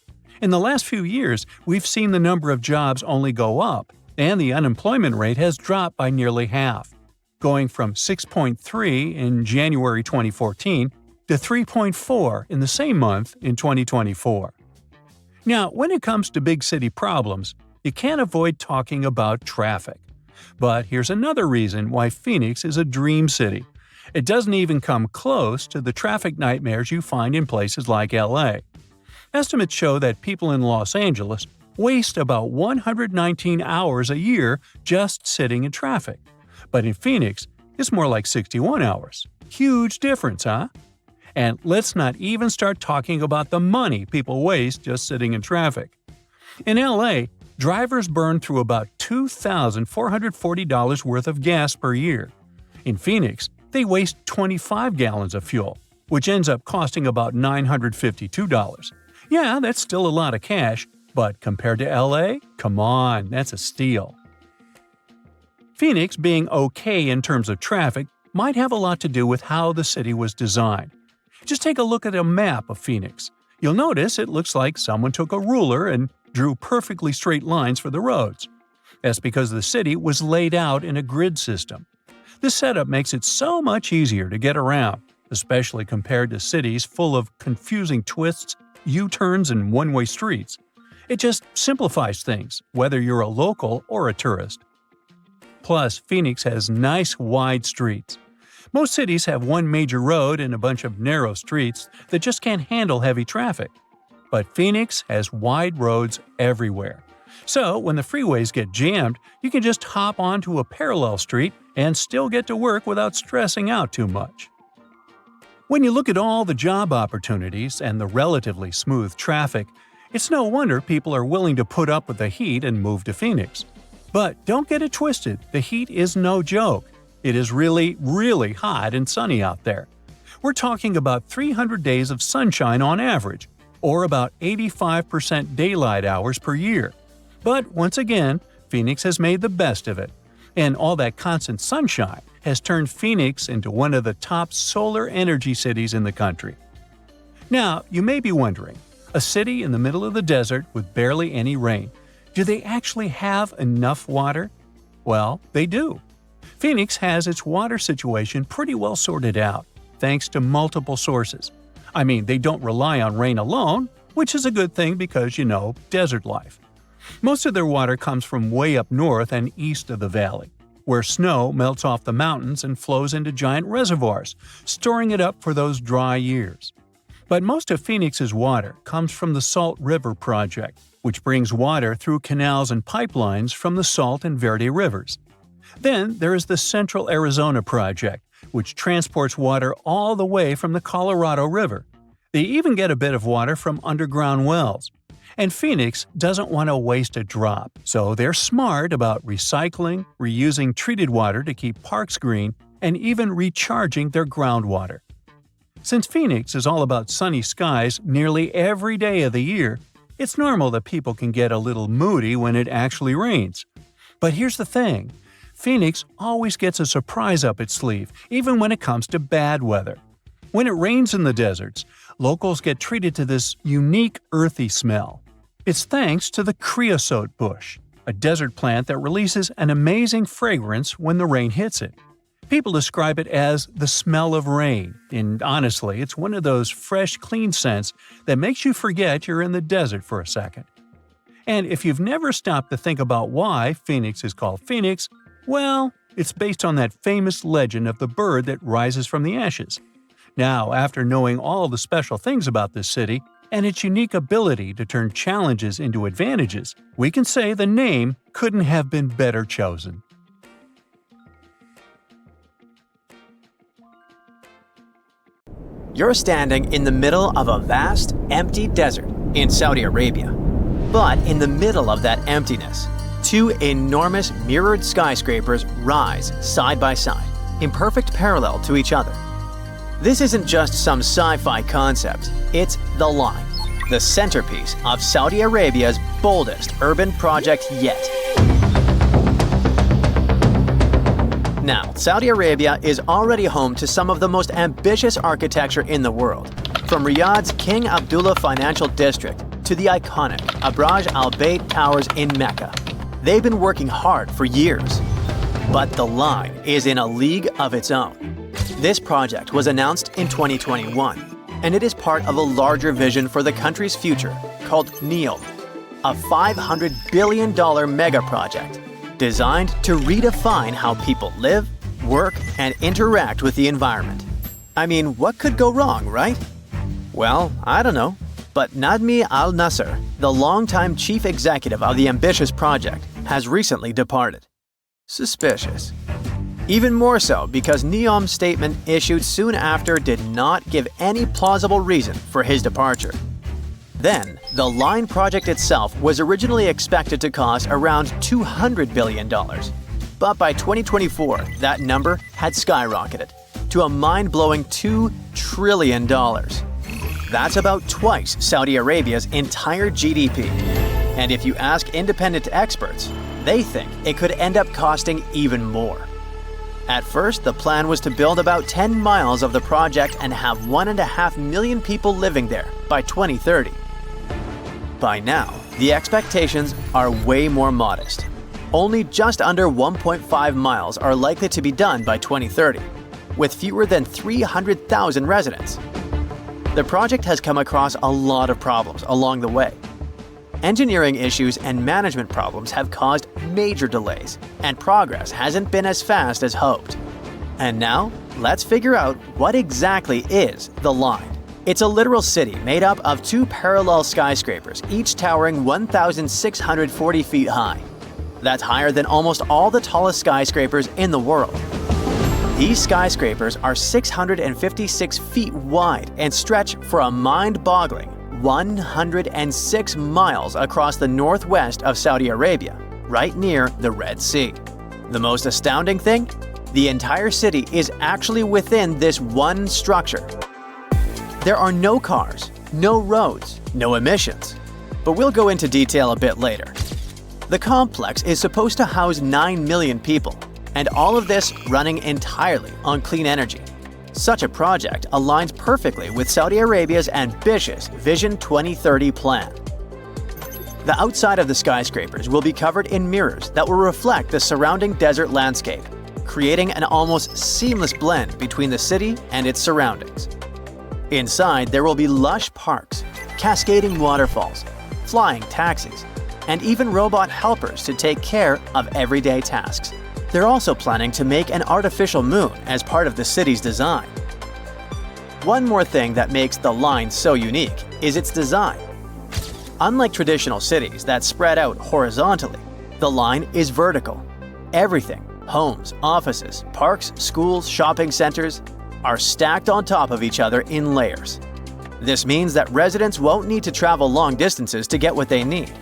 In the last few years, we've seen the number of jobs only go up, and the unemployment rate has dropped by nearly half, going from 6.3 in January 2014 to 3.4 in the same month in 2024. Now, when it comes to big city problems, you can't avoid talking about traffic. But here's another reason why Phoenix is a dream city. It doesn't even come close to the traffic nightmares you find in places like LA. Estimates show that people in Los Angeles waste about 119 hours a year just sitting in traffic. But in Phoenix, it's more like 61 hours. Huge difference, huh? And let's not even start talking about the money people waste just sitting in traffic. In LA, drivers burn through about $2,440 worth of gas per year. In Phoenix, they waste 25 gallons of fuel, which ends up costing about $952. Yeah, that's still a lot of cash, but compared to LA, come on, that's a steal. Phoenix being okay in terms of traffic might have a lot to do with how the city was designed. Just take a look at a map of Phoenix. You'll notice it looks like someone took a ruler and drew perfectly straight lines for the roads. That's because the city was laid out in a grid system. This setup makes it so much easier to get around, especially compared to cities full of confusing twists, U-turns, and one-way streets. It just simplifies things, whether you're a local or a tourist. Plus, Phoenix has nice wide streets. Most cities have one major road and a bunch of narrow streets that just can't handle heavy traffic. But Phoenix has wide roads everywhere. So, when the freeways get jammed, you can just hop onto a parallel street and still get to work without stressing out too much. When you look at all the job opportunities and the relatively smooth traffic, it's no wonder people are willing to put up with the heat and move to Phoenix. But don't get it twisted, the heat is no joke. It is really, really hot and sunny out there. We're talking about 300 days of sunshine on average, or about 85% daylight hours per year. But once again, Phoenix has made the best of it. And all that constant sunshine has turned Phoenix into one of the top solar energy cities in the country. Now, you may be wondering, a city in the middle of the desert with barely any rain, do they actually have enough water? Well, they do. Phoenix has its water situation pretty well sorted out, thanks to multiple sources. I mean, they don't rely on rain alone, which is a good thing because, desert life. Most of their water comes from way up north and east of the valley, where snow melts off the mountains and flows into giant reservoirs, storing it up for those dry years. But most of Phoenix's water comes from the Salt River Project, which brings water through canals and pipelines from the Salt and Verde rivers. Then there is the Central Arizona Project, which transports water all the way from the Colorado River. They even get a bit of water from underground wells. And Phoenix doesn't want to waste a drop, so they're smart about recycling, reusing treated water to keep parks green, and even recharging their groundwater. Since Phoenix is all about sunny skies nearly every day of the year, it's normal that people can get a little moody when it actually rains. But here's the thing. Phoenix always gets a surprise up its sleeve, even when it comes to bad weather. When it rains in the deserts, locals get treated to this unique earthy smell. It's thanks to the creosote bush, a desert plant that releases an amazing fragrance when the rain hits it. People describe it as the smell of rain, and honestly, it's one of those fresh, clean scents that makes you forget you're in the desert for a second. And if you've never stopped to think about why Phoenix is called Phoenix, well, it's based on that famous legend of the bird that rises from the ashes. Now, after knowing all the special things about this city and its unique ability to turn challenges into advantages, we can say the name couldn't have been better chosen. You're standing in the middle of a vast, empty desert in Saudi Arabia. But in the middle of that emptiness, two enormous mirrored skyscrapers rise side by side, in perfect parallel to each other. This isn't just some sci-fi concept, it's the line, the centerpiece of Saudi Arabia's boldest urban project yet. Now, Saudi Arabia is already home to some of the most ambitious architecture in the world, from Riyadh's King Abdullah Financial District to the iconic Abraj Al Bayt Towers in Mecca. They've been working hard for years. But the line is in a league of its own. This project was announced in 2021, and it is part of a larger vision for the country's future called NEOM, a $500 billion megaproject designed to redefine how people live, work, and interact with the environment. I mean, what could go wrong, right? Well, I don't know. But Nadmi Al Nasser, the longtime chief executive of the ambitious project, has recently departed. Suspicious. Even more so because NEOM's statement issued soon after did not give any plausible reason for his departure. Then, the line project itself was originally expected to cost around $200 billion. But by 2024, that number had skyrocketed to a mind-blowing $2 trillion. That's about twice Saudi Arabia's entire GDP. And if you ask independent experts, they think it could end up costing even more. At first, the plan was to build about 10 miles of the project and have 1.5 million people living there by 2030. By now, the expectations are way more modest. Only just under 1.5 miles are likely to be done by 2030, with fewer than 300,000 residents. The project has come across a lot of problems along the way. Engineering issues and management problems have caused major delays, and progress hasn't been as fast as hoped. And now, let's figure out what exactly is the line. It's a literal city made up of 2 parallel skyscrapers, each towering 1,640 feet high. That's higher than almost all the tallest skyscrapers in the world. These skyscrapers are 656 feet wide and stretch for a mind-boggling 106 miles across the northwest of Saudi Arabia, right near the Red Sea. The most astounding thing? The entire city is actually within this one structure. There are no cars, no roads, no emissions. But we'll go into detail a bit later. The complex is supposed to house 9 million people, and all of this running entirely on clean energy. Such a project aligns perfectly with Saudi Arabia's ambitious Vision 2030 plan. The outside of the skyscrapers will be covered in mirrors that will reflect the surrounding desert landscape, creating an almost seamless blend between the city and its surroundings. Inside, there will be lush parks, cascading waterfalls, flying taxis, and even robot helpers to take care of everyday tasks. They're also planning to make an artificial moon as part of the city's design. One more thing that makes the line so unique is its design. Unlike traditional cities that spread out horizontally, the line is vertical. Everything, homes, offices, parks, schools, shopping centers, are stacked on top of each other in layers. This means that residents won't need to travel long distances to get what they need.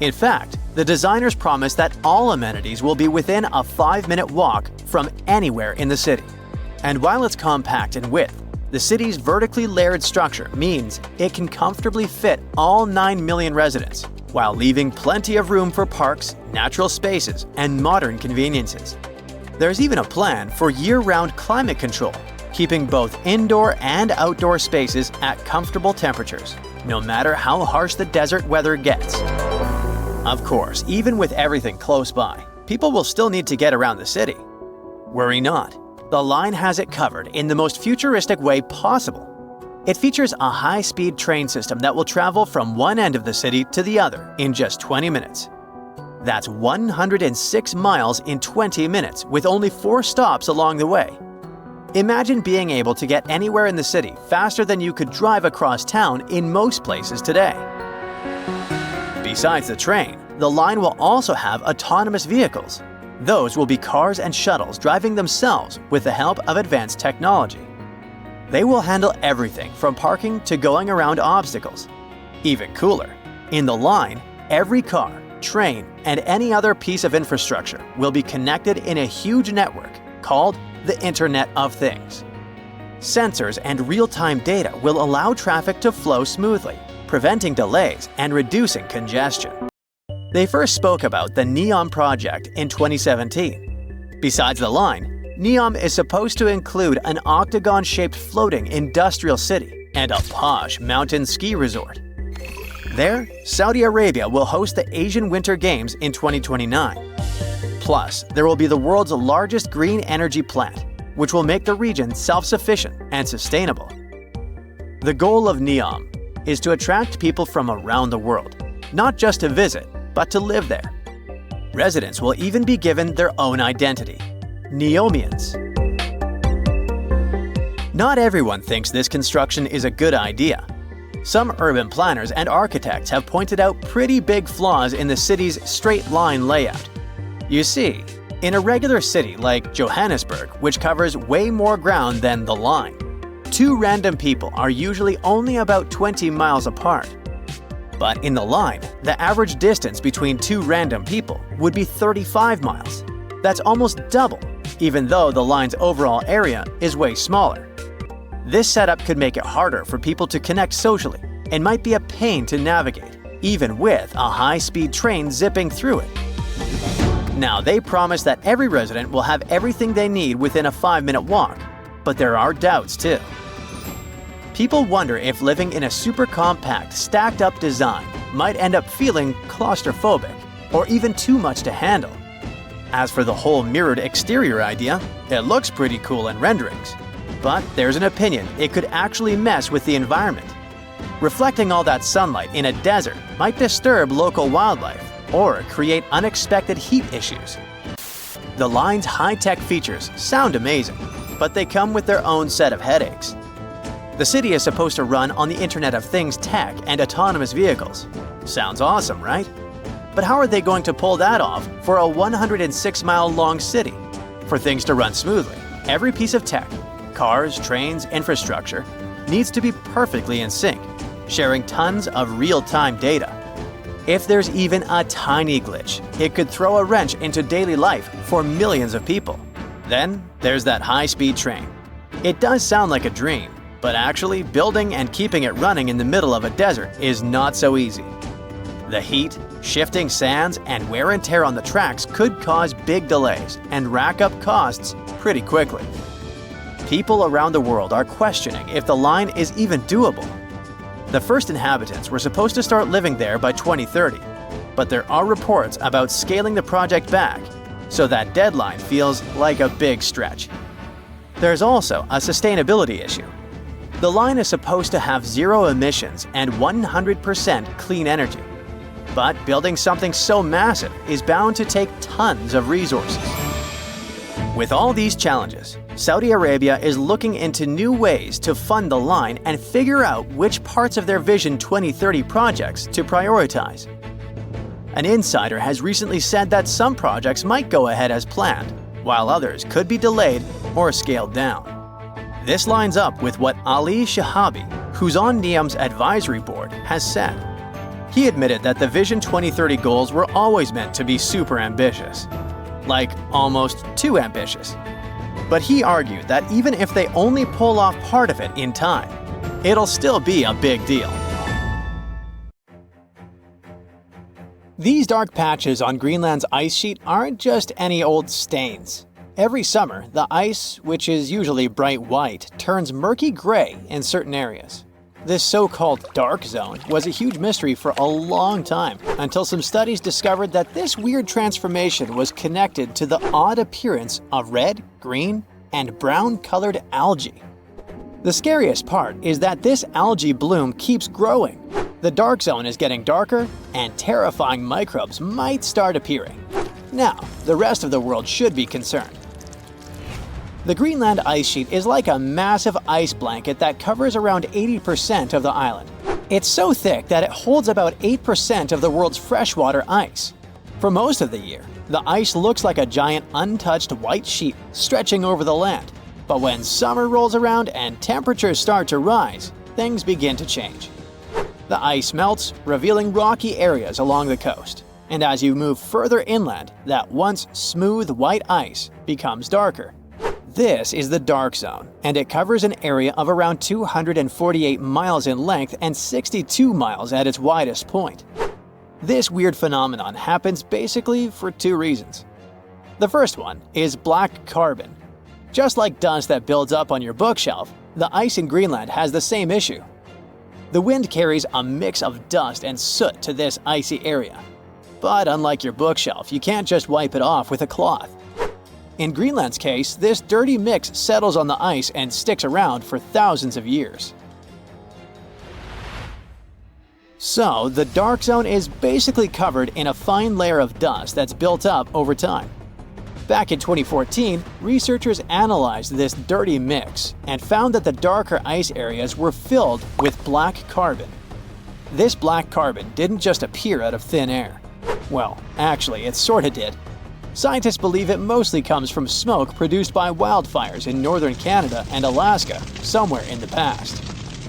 In fact, the designers promise that all amenities will be within a 5-minute walk from anywhere in the city. And while it's compact in width, the city's vertically layered structure means it can comfortably fit all 9 million residents, while leaving plenty of room for parks, natural spaces, and modern conveniences. There's even a plan for year-round climate control, keeping both indoor and outdoor spaces at comfortable temperatures, no matter how harsh the desert weather gets. Of course, even with everything close by, people will still need to get around the city. Worry not, the line has it covered in the most futuristic way possible. It features a high-speed train system that will travel from one end of the city to the other in just 20 minutes. That's 106 miles in 20 minutes with only 4 stops along the way. Imagine being able to get anywhere in the city faster than you could drive across town in most places today. Besides the train, the line will also have autonomous vehicles. Those will be cars and shuttles driving themselves with the help of advanced technology. They will handle everything from parking to going around obstacles. Even cooler, in the line, every car, train, and any other piece of infrastructure will be connected in a huge network called the Internet of Things. Sensors and real-time data will allow traffic to flow smoothly, preventing delays and reducing congestion. They first spoke about the NEOM project in 2017. Besides the line, NEOM is supposed to include an octagon-shaped floating industrial city and a posh mountain ski resort. There, Saudi Arabia will host the Asian Winter Games in 2029. Plus, there will be the world's largest green energy plant, which will make the region self-sufficient and sustainable. The goal of NEOM is to attract people from around the world, not just to visit, but to live there. Residents will even be given their own identity, Neomians. Not everyone thinks this construction is a good idea. Some urban planners and architects have pointed out pretty big flaws in the city's straight-line layout. You see, in a regular city like Johannesburg, which covers way more ground than the line, 2 random people are usually only about 20 miles apart. But in the line, the average distance between two random people would be 35 miles. That's almost double, even though the line's overall area is way smaller. This setup could make it harder for people to connect socially and might be a pain to navigate, even with a high-speed train zipping through it. Now, they promise that every resident will have everything they need within a 5-minute walk, but there are doubts too. People wonder if living in a super compact, stacked-up design might end up feeling claustrophobic or even too much to handle. As for the whole mirrored exterior idea, it looks pretty cool in renderings. But there's an opinion it could actually mess with the environment. Reflecting all that sunlight in a desert might disturb local wildlife or create unexpected heat issues. The line's high-tech features sound amazing, but they come with their own set of headaches. The city is supposed to run on the Internet of Things tech and autonomous vehicles. Sounds awesome, right? But how are they going to pull that off for a 106-mile-long city? For things to run smoothly, every piece of tech, cars, trains, infrastructure, needs to be perfectly in sync, sharing tons of real-time data. If there's even a tiny glitch, it could throw a wrench into daily life for millions of people. Then there's that high-speed train. It does sound like a dream, but actually building and keeping it running in the middle of a desert is not so easy. The heat, shifting sands, and wear and tear on the tracks could cause big delays and rack up costs pretty quickly. People around the world are questioning if the line is even doable. The first inhabitants were supposed to start living there by 2030, but there are reports about scaling the project back, so that deadline feels like a big stretch. There's also a sustainability issue. The line is supposed to have zero emissions and 100% clean energy. But building something so massive is bound to take tons of resources. With all these challenges, Saudi Arabia is looking into new ways to fund the line and figure out which parts of their Vision 2030 projects to prioritize. An insider has recently said that some projects might go ahead as planned, while others could be delayed or scaled down. This lines up with what Ali Shahabi, who's on NEOM's advisory board, has said. He admitted that the Vision 2030 goals were always meant to be super ambitious. Like, almost too ambitious. But he argued that even if they only pull off part of it in time, it'll still be a big deal. These dark patches on Greenland's ice sheet aren't just any old stains. Every summer, the ice, which is usually bright white, turns murky gray in certain areas. This so-called dark zone was a huge mystery for a long time, until some studies discovered that this weird transformation was connected to the odd appearance of red, green, and brown-colored algae. The scariest part is that this algae bloom keeps growing. The dark zone is getting darker, and terrifying microbes might start appearing. Now, the rest of the world should be concerned. The Greenland ice sheet is like a massive ice blanket that covers around 80% of the island. It's so thick that it holds about 8% of the world's freshwater ice. For most of the year, the ice looks like a giant untouched white sheet stretching over the land. But when summer rolls around and temperatures start to rise, things begin to change. The ice melts, revealing rocky areas along the coast. And as you move further inland, that once smooth white ice becomes darker. This is the dark zone, and it covers an area of around 248 miles in length and 62 miles at its widest point. This weird phenomenon happens basically for two reasons. The first one is black carbon. Just like dust that builds up on your bookshelf, the ice in Greenland has the same issue. The wind carries a mix of dust and soot to this icy area. But unlike your bookshelf, you can't just wipe it off with a cloth. In Greenland's case, this dirty mix settles on the ice and sticks around for thousands of years. So, the dark zone is basically covered in a fine layer of dust that's built up over time. Back in 2014, researchers analyzed this dirty mix and found that the darker ice areas were filled with black carbon. This black carbon didn't just appear out of thin air. Well, actually, it sorta did. Scientists believe it mostly comes from smoke produced by wildfires in northern Canada and Alaska somewhere in the past.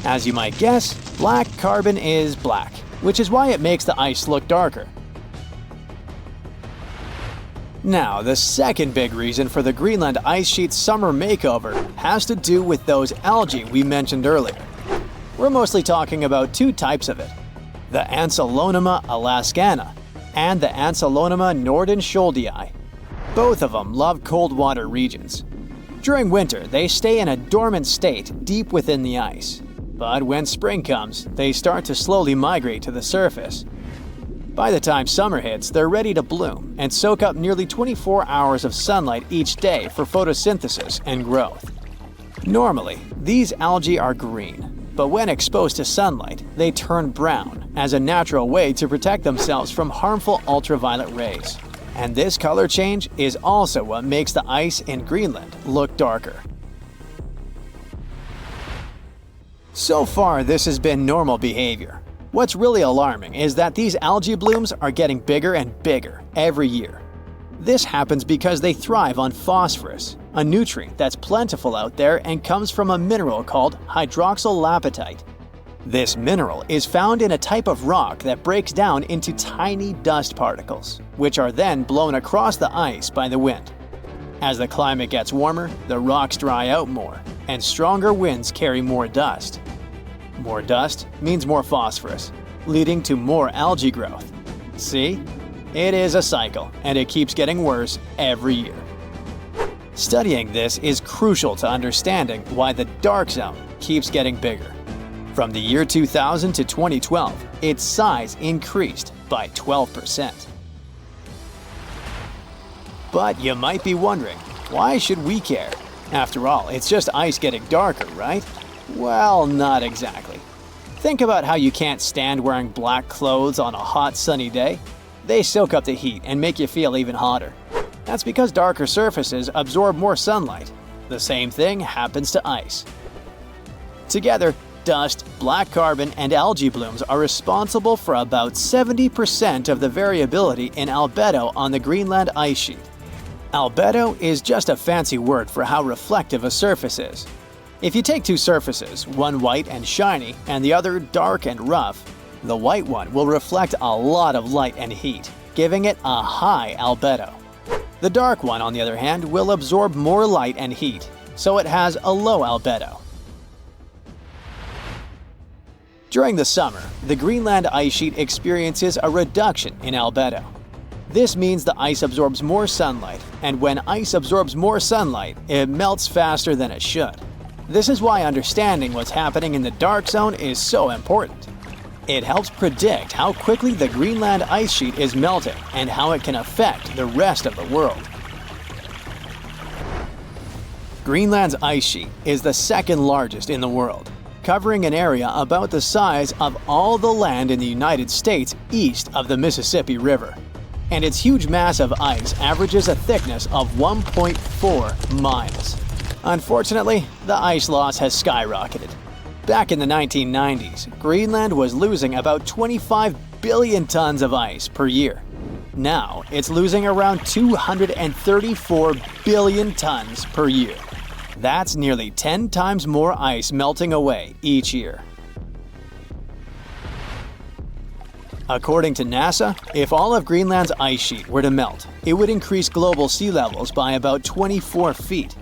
As you might guess, black carbon is black, which is why it makes the ice look darker. Now, the second big reason for the Greenland ice sheet's summer makeover has to do with those algae we mentioned earlier. We're mostly talking about two types of it: the Ancylonema alaskana and the Ancylonema nordenskjoldii. Both of them love cold water regions. During winter, they stay in a dormant state deep within the ice. But when spring comes, they start to slowly migrate to the surface. By the time summer hits, they're ready to bloom and soak up nearly 24 hours of sunlight each day for photosynthesis and growth. Normally, these algae are green, but when exposed to sunlight, they turn brown as a natural way to protect themselves from harmful ultraviolet rays. And this color change is also what makes the ice in Greenland look darker. So far, this has been normal behavior. What's really alarming is that these algae blooms are getting bigger and bigger every year. This happens because they thrive on phosphorus, a nutrient that's plentiful out there and comes from a mineral called hydroxylapatite. This mineral is found in a type of rock that breaks down into tiny dust particles, which are then blown across the ice by the wind. As the climate gets warmer, the rocks dry out more, and stronger winds carry more dust. More dust means more phosphorus, leading to more algae growth. See? It is a cycle, and it keeps getting worse every year. Studying this is crucial to understanding why the dark zone keeps getting bigger. From the year 2000 to 2012, its size increased by 12%. But you might be wondering, why should we care? After all, it's just ice getting darker, right? Well, not exactly. Think about how you can't stand wearing black clothes on a hot, sunny day. They soak up the heat and make you feel even hotter. That's because darker surfaces absorb more sunlight. The same thing happens to ice. Together, dust, black carbon, and algae blooms are responsible for about 70% of the variability in albedo on the Greenland ice sheet. Albedo is just a fancy word for how reflective a surface is. If you take two surfaces, one white and shiny and the other dark and rough, the white one will reflect a lot of light and heat, giving it a high albedo. The dark one, on the other hand, will absorb more light and heat, so it has a low albedo. During the summer, the Greenland ice sheet experiences a reduction in albedo. This means the ice absorbs more sunlight, and when ice absorbs more sunlight, it melts faster than it should. This is why understanding what's happening in the dark zone is so important. It helps predict how quickly the Greenland ice sheet is melting and how it can affect the rest of the world. Greenland's ice sheet is the second largest in the world, covering an area about the size of all the land in the United States east of the Mississippi River. And its huge mass of ice averages a thickness of 1.4 miles. Unfortunately, the ice loss has skyrocketed. Back in the 1990s, Greenland was losing about 25 billion tons of ice per year. Now, it's losing around 234 billion tons per year. That's nearly 10 times more ice melting away each year. According to NASA, if all of Greenland's ice sheet were to melt, it would increase global sea levels by about 24 feet.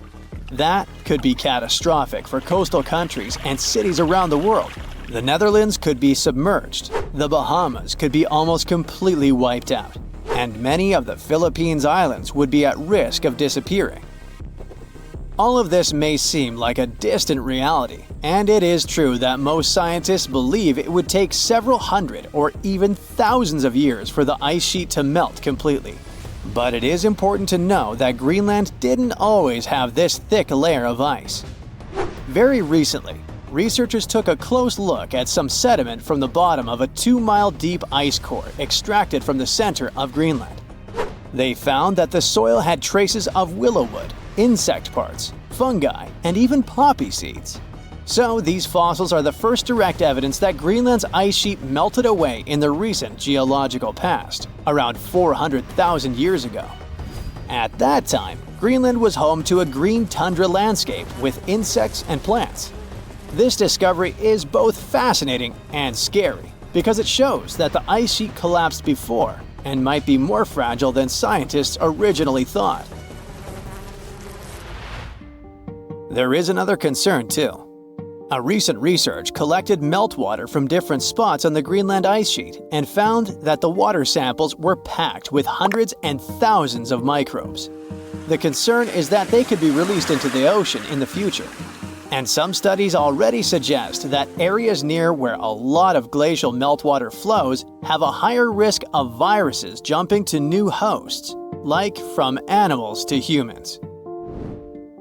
That could be catastrophic for coastal countries and cities around the world. The Netherlands could be submerged, the Bahamas could be almost completely wiped out, and many of the Philippines Islands would be at risk of disappearing. All of this may seem like a distant reality, and it is true that most scientists believe it would take several hundred or even thousands of years for the ice sheet to melt completely. But it is important to know that Greenland didn't always have this thick layer of ice. Very recently, researchers took a close look at some sediment from the bottom of a 2-mile deep ice core extracted from the center of Greenland. They found that the soil had traces of willow wood, insect parts, fungi, and even poppy seeds. So these fossils are the first direct evidence that Greenland's ice sheet melted away in the recent geological past, around 400,000 years ago. At that time, Greenland was home to a green tundra landscape with insects and plants. This discovery is both fascinating and scary, because it shows that the ice sheet collapsed before and might be more fragile than scientists originally thought. There is another concern too. A recent research collected meltwater from different spots on the Greenland ice sheet and found that the water samples were packed with hundreds and thousands of microbes. The concern is that they could be released into the ocean in the future. And some studies already suggest that areas near where a lot of glacial meltwater flows have a higher risk of viruses jumping to new hosts, like from animals to humans.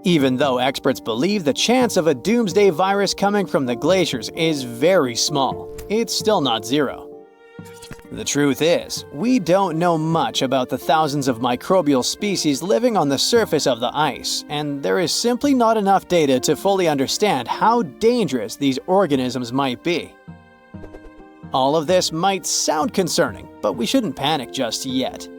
Even though experts believe the chance of a doomsday virus coming from the glaciers is very small, it's still not zero. The truth is, we don't know much about the thousands of microbial species living on the surface of the ice, and there is simply not enough data to fully understand how dangerous these organisms might be. All of this might sound concerning, but we shouldn't panic just yet.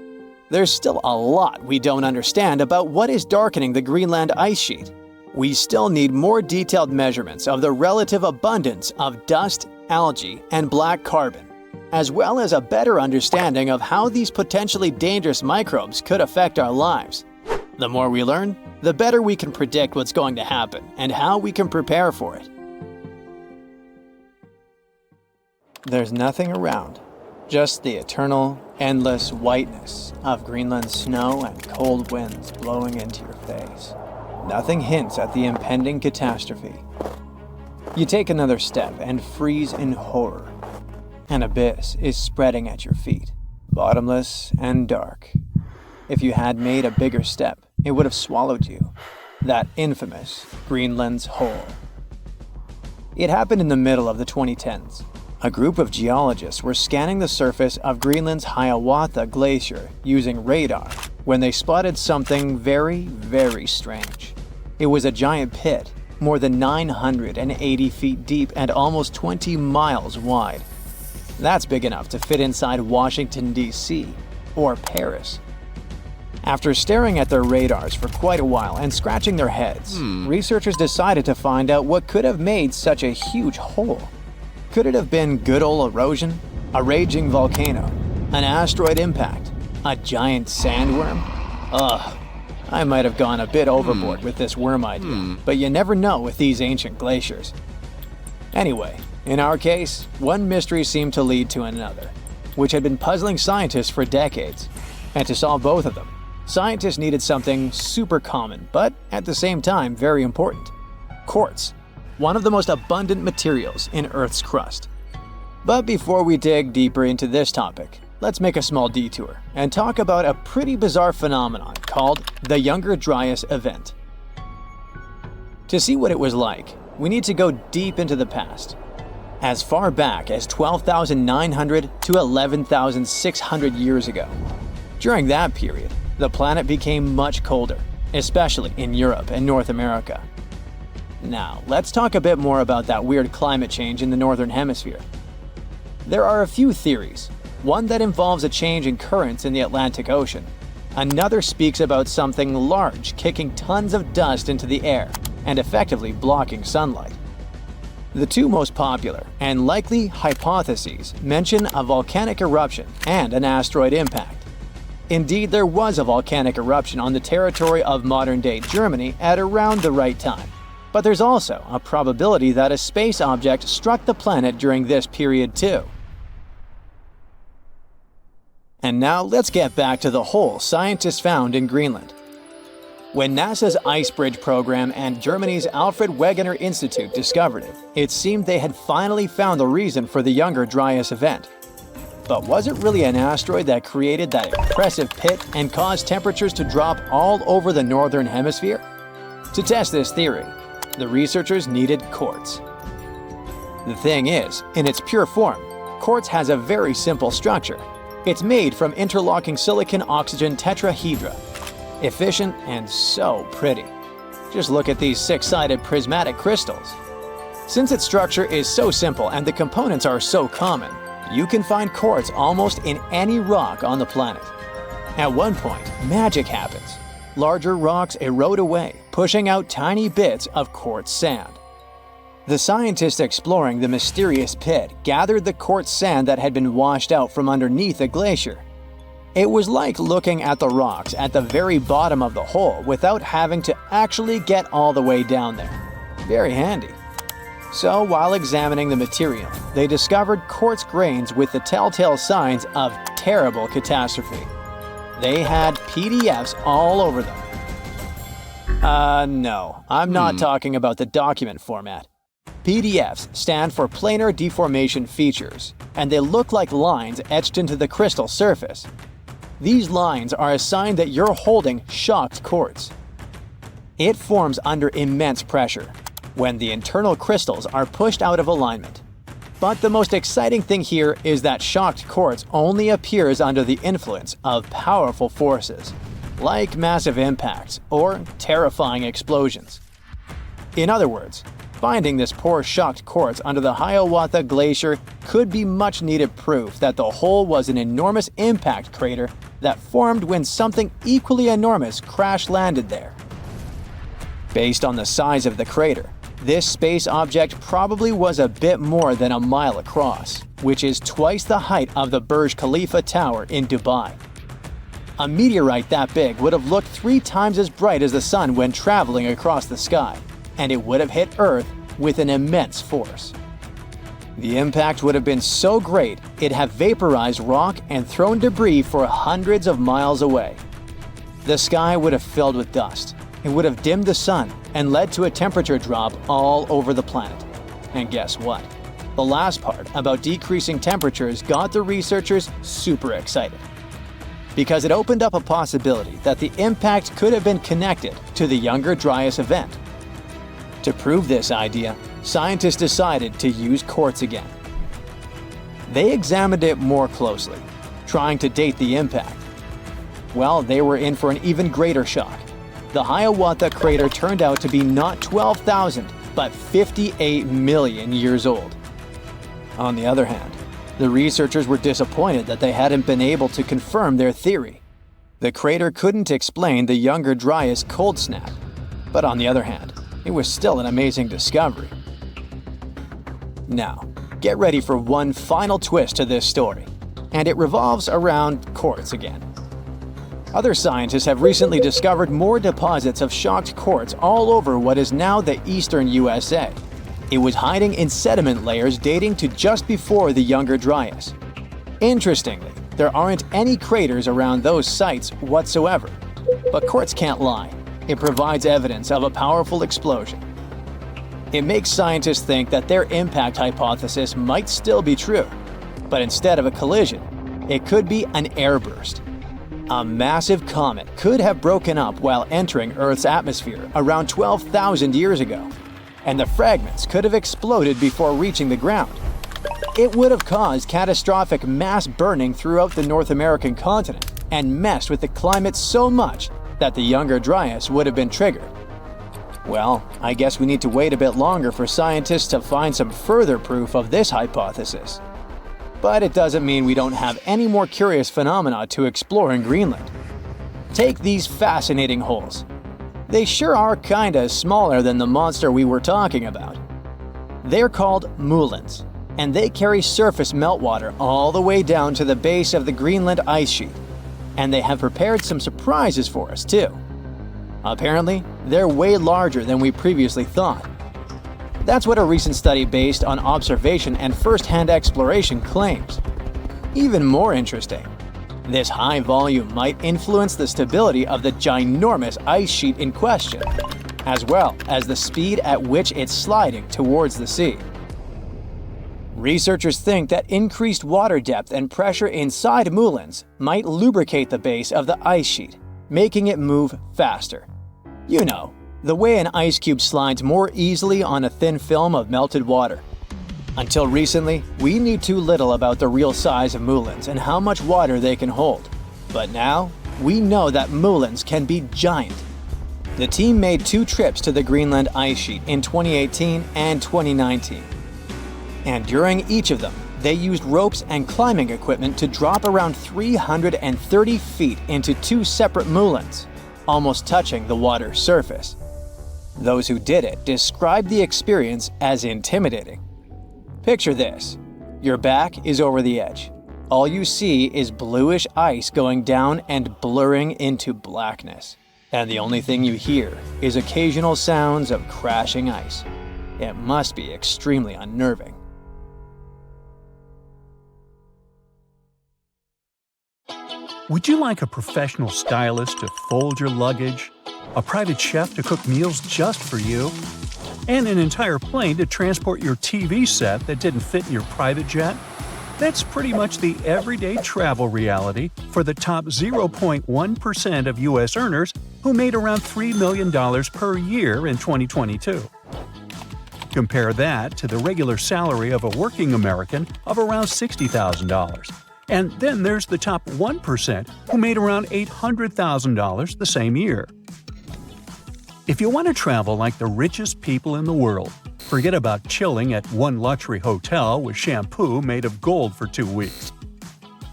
There's still a lot we don't understand about what is darkening the Greenland ice sheet. We still need more detailed measurements of the relative abundance of dust, algae, and black carbon, as well as a better understanding of how these potentially dangerous microbes could affect our lives. The more we learn, the better we can predict what's going to happen and how we can prepare for it. There's nothing around. Just the eternal, endless whiteness of Greenland snow and cold winds blowing into your face. Nothing hints at the impending catastrophe. You take another step and freeze in horror. An abyss is spreading at your feet, bottomless and dark. If you had made a bigger step, it would have swallowed you. That infamous Greenland's hole. It happened in the middle of the 2010s. A group of geologists were scanning the surface of Greenland's Hiawatha Glacier using radar when they spotted something very, very strange. It was a giant pit, more than 980 feet deep and almost 20 miles wide. That's big enough to fit inside Washington, D.C. or Paris. After staring at their radars for quite a while and scratching their heads, researchers decided to find out what could have made such a huge hole. Could it have been good old erosion, a raging volcano, an asteroid impact, a giant sandworm? Ugh, I might have gone a bit overboard with this worm idea, but you never know with these ancient glaciers. Anyway, in our case, one mystery seemed to lead to another, which had been puzzling scientists for decades. And to solve both of them, scientists needed something super common, but at the same time very important: quartz. One of the most abundant materials in Earth's crust. But before we dig deeper into this topic, let's make a small detour and talk about a pretty bizarre phenomenon called the Younger Dryas event. To see what it was like, we need to go deep into the past, as far back as 12,900 to 11,600 years ago. During that period, the planet became much colder, especially in Europe and North America. Now, let's talk a bit more about that weird climate change in the Northern Hemisphere. There are a few theories. One that involves a change in currents in the Atlantic Ocean. Another speaks about something large kicking tons of dust into the air and effectively blocking sunlight. The two most popular and likely hypotheses mention a volcanic eruption and an asteroid impact. Indeed, there was a volcanic eruption on the territory of modern-day Germany at around the right time. But there's also a probability that a space object struck the planet during this period too. And now let's get back to the hole scientists found in Greenland. When NASA's Ice Bridge program and Germany's Alfred Wegener Institute discovered it, it seemed they had finally found the reason for the Younger Dryas event. But was it really an asteroid that created that impressive pit and caused temperatures to drop all over the Northern Hemisphere? To test this theory, the researchers needed quartz. The thing is, in its pure form, quartz has a very simple structure. It's made from interlocking silicon-oxygen tetrahedra. Efficient and so pretty. Just look at these six-sided prismatic crystals. Since its structure is so simple and the components are so common, you can find quartz almost in any rock on the planet. At one point, magic happens. Larger rocks erode away, pushing out tiny bits of quartz sand. The scientists exploring the mysterious pit gathered the quartz sand that had been washed out from underneath a glacier. It was like looking at the rocks at the very bottom of the hole without having to actually get all the way down there. Very handy. So, while examining the material, they discovered quartz grains with the telltale signs of terrible catastrophe. They had PDFs all over them. No, I'm not talking about the document format. PDFs stand for planar deformation features, and they look like lines etched into the crystal surface. These lines are a sign that you're holding shocked quartz. It forms under immense pressure, when the internal crystals are pushed out of alignment. But the most exciting thing here is that shocked quartz only appears under the influence of powerful forces, like massive impacts or terrifying explosions. In other words, finding this poor shocked quartz under the Hiawatha Glacier could be much-needed proof that the hole was an enormous impact crater that formed when something equally enormous crash-landed there. Based on the size of the crater, this space object probably was a bit more than a mile across, which is twice the height of the Burj Khalifa Tower in Dubai. A meteorite that big would have looked 3 times as bright as the sun when traveling across the sky, and it would have hit Earth with an immense force. The impact would have been so great it'd have vaporized rock and thrown debris for hundreds of miles away. The sky would have filled with dust. It would have dimmed the sun and led to a temperature drop all over the planet. And guess what? The last part about decreasing temperatures got the researchers super excited, because it opened up a possibility that the impact could have been connected to the Younger Dryas event. To prove this idea, scientists decided to use quartz again. They examined it more closely, trying to date the impact. Well, they were in for an even greater shock. The Hiawatha crater turned out to be not 12,000, but 58 million years old. On the other hand, the researchers were disappointed that they hadn't been able to confirm their theory. The crater couldn't explain the Younger Dryas cold snap, but on the other hand, it was still an amazing discovery. Now, get ready for one final twist to this story, and it revolves around quartz again. Other scientists have recently discovered more deposits of shocked quartz all over what is now the eastern USA. It was hiding in sediment layers dating to just before the Younger Dryas. Interestingly, there aren't any craters around those sites whatsoever. But quartz can't lie. It provides evidence of a powerful explosion. It makes scientists think that their impact hypothesis might still be true, but instead of a collision, it could be an airburst. A massive comet could have broken up while entering Earth's atmosphere around 12,000 years ago, and the fragments could have exploded before reaching the ground. It would have caused catastrophic mass burning throughout the North American continent and messed with the climate so much that the Younger Dryas would have been triggered. Well, I guess we need to wait a bit longer for scientists to find some further proof of this hypothesis. But it doesn't mean we don't have any more curious phenomena to explore in Greenland. Take these fascinating holes. They sure are kinda smaller than the monster we were talking about. They're called moulins, and they carry surface meltwater all the way down to the base of the Greenland ice sheet. And they have prepared some surprises for us too. Apparently, they're way larger than we previously thought. That's what a recent study based on observation and first-hand exploration claims. Even more interesting, this high volume might influence the stability of the ginormous ice sheet in question, as well as the speed at which it's sliding towards the sea. Researchers think that increased water depth and pressure inside moulins might lubricate the base of the ice sheet, making it move faster. You know, the way an ice cube slides more easily on a thin film of melted water. Until recently, we knew too little about the real size of moulins and how much water they can hold. But now, we know that moulins can be giant. The team made 2 trips to the Greenland ice sheet in 2018 and 2019. And during each of them, they used ropes and climbing equipment to drop around 330 feet into 2 separate moulins, almost touching the water's surface. Those who did it described the experience as intimidating. Picture this. Your back is over the edge. All you see is bluish ice going down and blurring into blackness. And the only thing you hear is occasional sounds of crashing ice. It must be extremely unnerving. Would you like a professional stylist to fold your luggage, a private chef to cook meals just for you, and an entire plane to transport your TV set that didn't fit in your private jet? That's pretty much the everyday travel reality for the top 0.1% of U.S. earners who made around $3 million per year in 2022. Compare that to the regular salary of a working American of around $60,000. And then there's the top 1% who made around $800,000 the same year. If you want to travel like the richest people in the world, forget about chilling at one luxury hotel with shampoo made of gold for 2 weeks.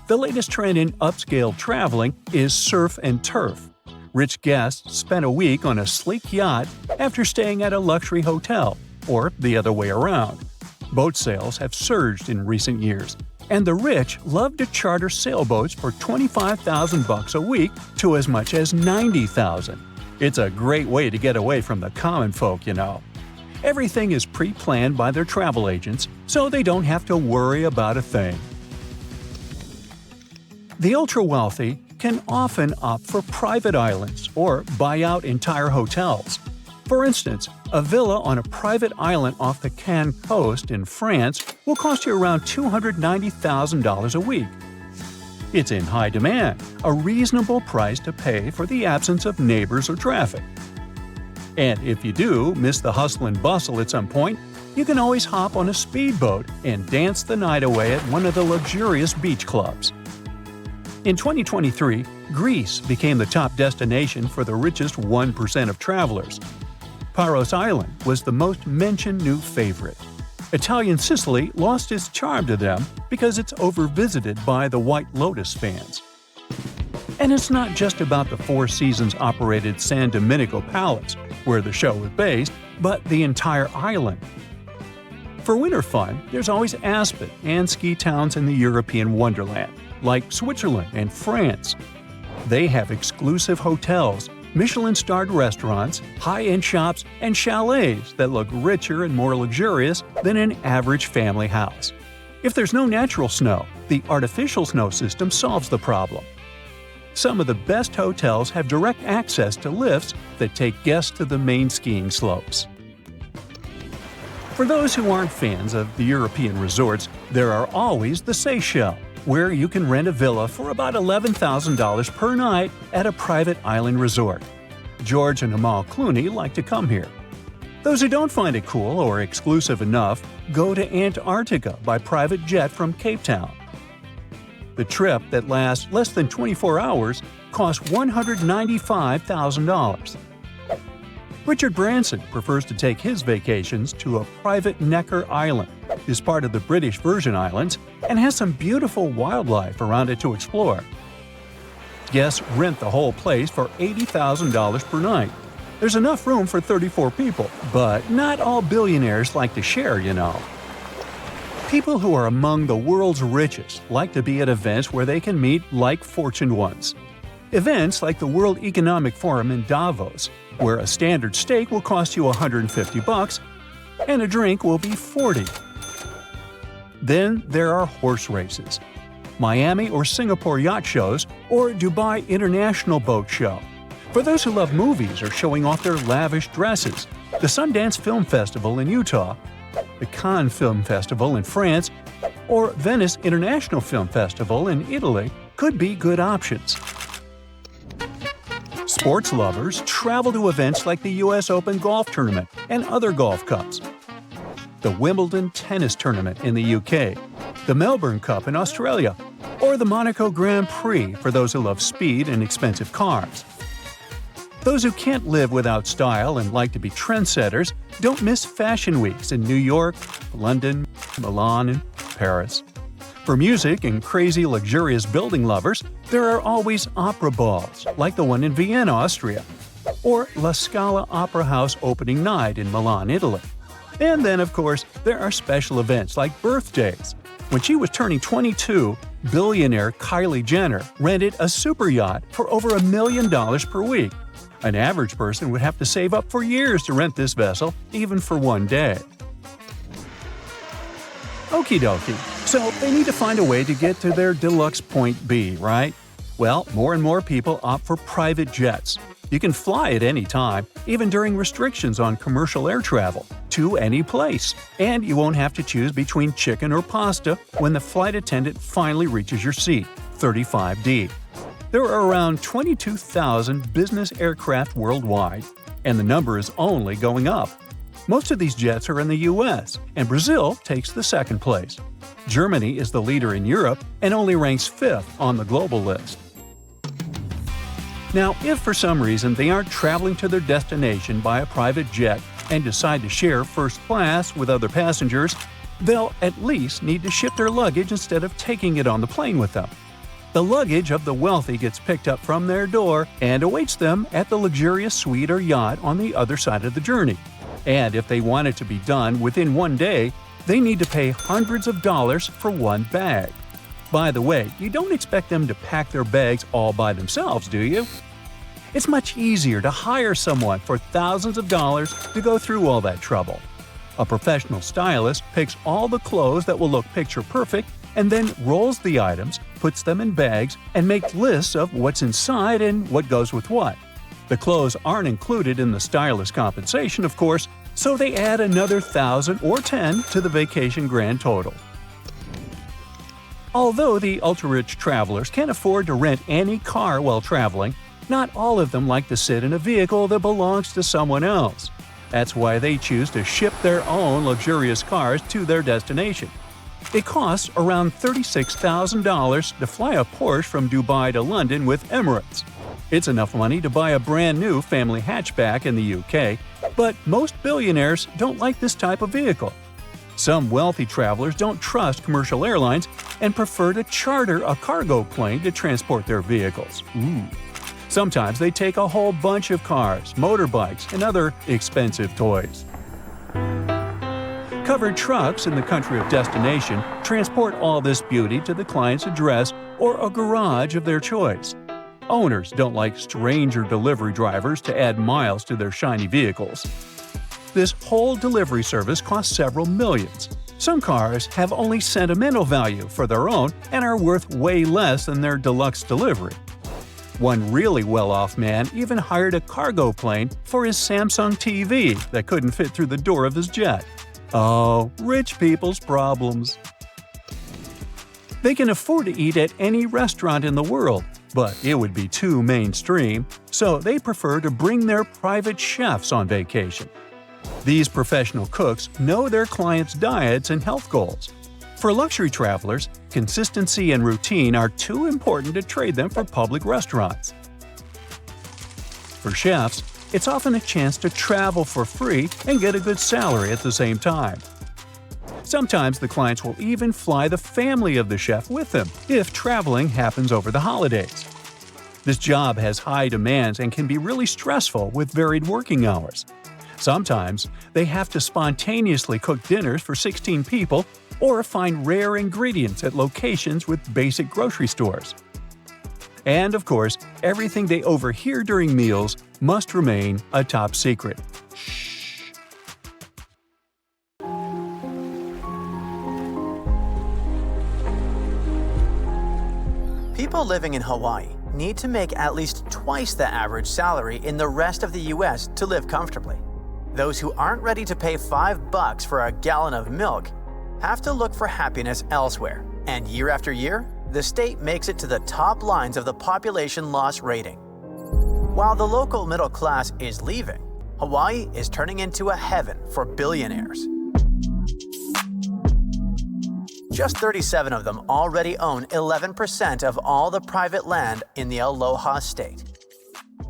The latest trend in upscale traveling is surf and turf. Rich guests spend a week on a sleek yacht after staying at a luxury hotel, or the other way around. Boat sales have surged in recent years, and the rich love to charter sailboats for $25,000 a week to as much as $90,000. It's a great way to get away from the common folk, you know. Everything is pre-planned by their travel agents, so they don't have to worry about a thing. The ultra-wealthy can often opt for private islands or buy out entire hotels. For instance, a villa on a private island off the Cannes coast in France will cost you around $290,000 a week. It's in high demand, a reasonable price to pay for the absence of neighbors or traffic. And if you do miss the hustle and bustle at some point, you can always hop on a speedboat and dance the night away at one of the luxurious beach clubs. In 2023, Greece became the top destination for the richest 1% of travelers. Paros Island was the most mentioned new favorite. Italian Sicily lost its charm to them because it's overvisited by the White Lotus fans. And it's not just about the Four Seasons-operated San Domenico Palace, where the show is based, but the entire island. For winter fun, there's always Aspen and ski towns in the European wonderland, like Switzerland and France. They have exclusive hotels, Michelin-starred restaurants, high-end shops, and chalets that look richer and more luxurious than an average family house. If there's no natural snow, the artificial snow system solves the problem. Some of the best hotels have direct access to lifts that take guests to the main skiing slopes. For those who aren't fans of the European resorts, there are always the Seychelles, where you can rent a villa for about $11,000 per night at a private island resort. George and Amal Clooney like to come here. Those who don't find it cool or exclusive enough go to Antarctica by private jet from Cape Town. The trip that lasts less than 24 hours costs $195,000. Richard Branson prefers to take his vacations to a private Necker Island, is part of the British Virgin Islands, and has some beautiful wildlife around it to explore. Guests rent the whole place for $80,000 per night. There's enough room for 34 people, but not all billionaires like to share, you know. People who are among the world's richest like to be at events where they can meet like-fortuned ones. Events like the World Economic Forum in Davos, where a standard steak will cost you $150 and a drink will be $40. Then there are horse races, Miami or Singapore yacht shows, or Dubai International Boat Show. For those who love movies or showing off their lavish dresses, the Sundance Film Festival in Utah, the Cannes Film Festival in France, or Venice International Film Festival in Italy could be good options. Sports lovers travel to events like the US Open Golf Tournament and other golf cups, the Wimbledon Tennis Tournament in the UK, the Melbourne Cup in Australia, or the Monaco Grand Prix for those who love speed and expensive cars. Those who can't live without style and like to be trendsetters don't miss fashion weeks in New York, London, Milan, and Paris. For music and crazy luxurious building lovers, there are always opera balls, like the one in Vienna, Austria. or La Scala Opera House opening night in Milan, Italy. And then, of course, there are special events like birthdays. When she was turning 22, billionaire Kylie Jenner rented a super yacht for over $1 million per week. An average person would have to save up for years to rent this vessel, even for one day. Okie dokie, so they need to find a way to get to their deluxe point B, right? Well, more and more people opt for private jets. You can fly at any time, even during restrictions on commercial air travel, to any place. And you won't have to choose between chicken or pasta when the flight attendant finally reaches your seat, 35D. There are around 22,000 business aircraft worldwide, and the number is only going up. Most of these jets are in the US, and Brazil takes the second place. Germany is the leader in Europe and only ranks 5th on the global list. Now, if for some reason they aren't traveling to their destination by a private jet and decide to share first class with other passengers, they'll at least need to ship their luggage instead of taking it on the plane with them. The luggage of the wealthy gets picked up from their door and awaits them at the luxurious suite or yacht on the other side of the journey. And if they want it to be done within one day, they need to pay hundreds of dollars for one bag. By the way, you don't expect them to pack their bags all by themselves, do you? It's much easier to hire someone for thousands of dollars to go through all that trouble. A professional stylist picks all the clothes that will look picture perfect and then rolls the items, puts them in bags, and makes lists of what's inside and what goes with what. The clothes aren't included in the stylist compensation, of course, so they add another 1,000 or 10 to the vacation grand total. Although the ultra-rich travelers can afford to rent any car while traveling, not all of them like to sit in a vehicle that belongs to someone else. That's why they choose to ship their own luxurious cars to their destination. It costs around $36,000 to fly a Porsche from Dubai to London with Emirates. It's enough money to buy a brand new family hatchback in the UK, but most billionaires don't like this type of vehicle. Some wealthy travelers don't trust commercial airlines and prefer to charter a cargo plane to transport their vehicles. Sometimes they take a whole bunch of cars, motorbikes, and other expensive toys. Covered trucks in the country of destination transport all this beauty to the client's address or a garage of their choice. Owners don't like stranger delivery drivers to add miles to their shiny vehicles. This whole delivery service costs several millions. Some cars have only sentimental value for their own and are worth way less than their deluxe delivery. One really well-off man even hired a cargo plane for his Samsung TV that couldn't fit through the door of his jet. Oh, rich people's problems. They can afford to eat at any restaurant in the world, but it would be too mainstream, so they prefer to bring their private chefs on vacation. These professional cooks know their clients' diets and health goals. For luxury travelers, consistency and routine are too important to trade them for public restaurants. For chefs, it's often a chance to travel for free and get a good salary at the same time. Sometimes the clients will even fly the family of the chef with them if traveling happens over the holidays. This job has high demands and can be really stressful with varied working hours. Sometimes they have to spontaneously cook dinners for 16 people or find rare ingredients at locations with basic grocery stores. And of course, everything they overhear during meals must remain a top secret. Shh. People living in Hawaii need to make at least twice the average salary in the rest of the US to live comfortably. Those who aren't ready to pay $5 for a gallon of milk have to look for happiness elsewhere. And year after year, the state makes it to the top lines of the population loss rating. While the local middle class is leaving, Hawaii is turning into a heaven for billionaires. Just 37 of them already own 11% of all the private land in the Aloha state.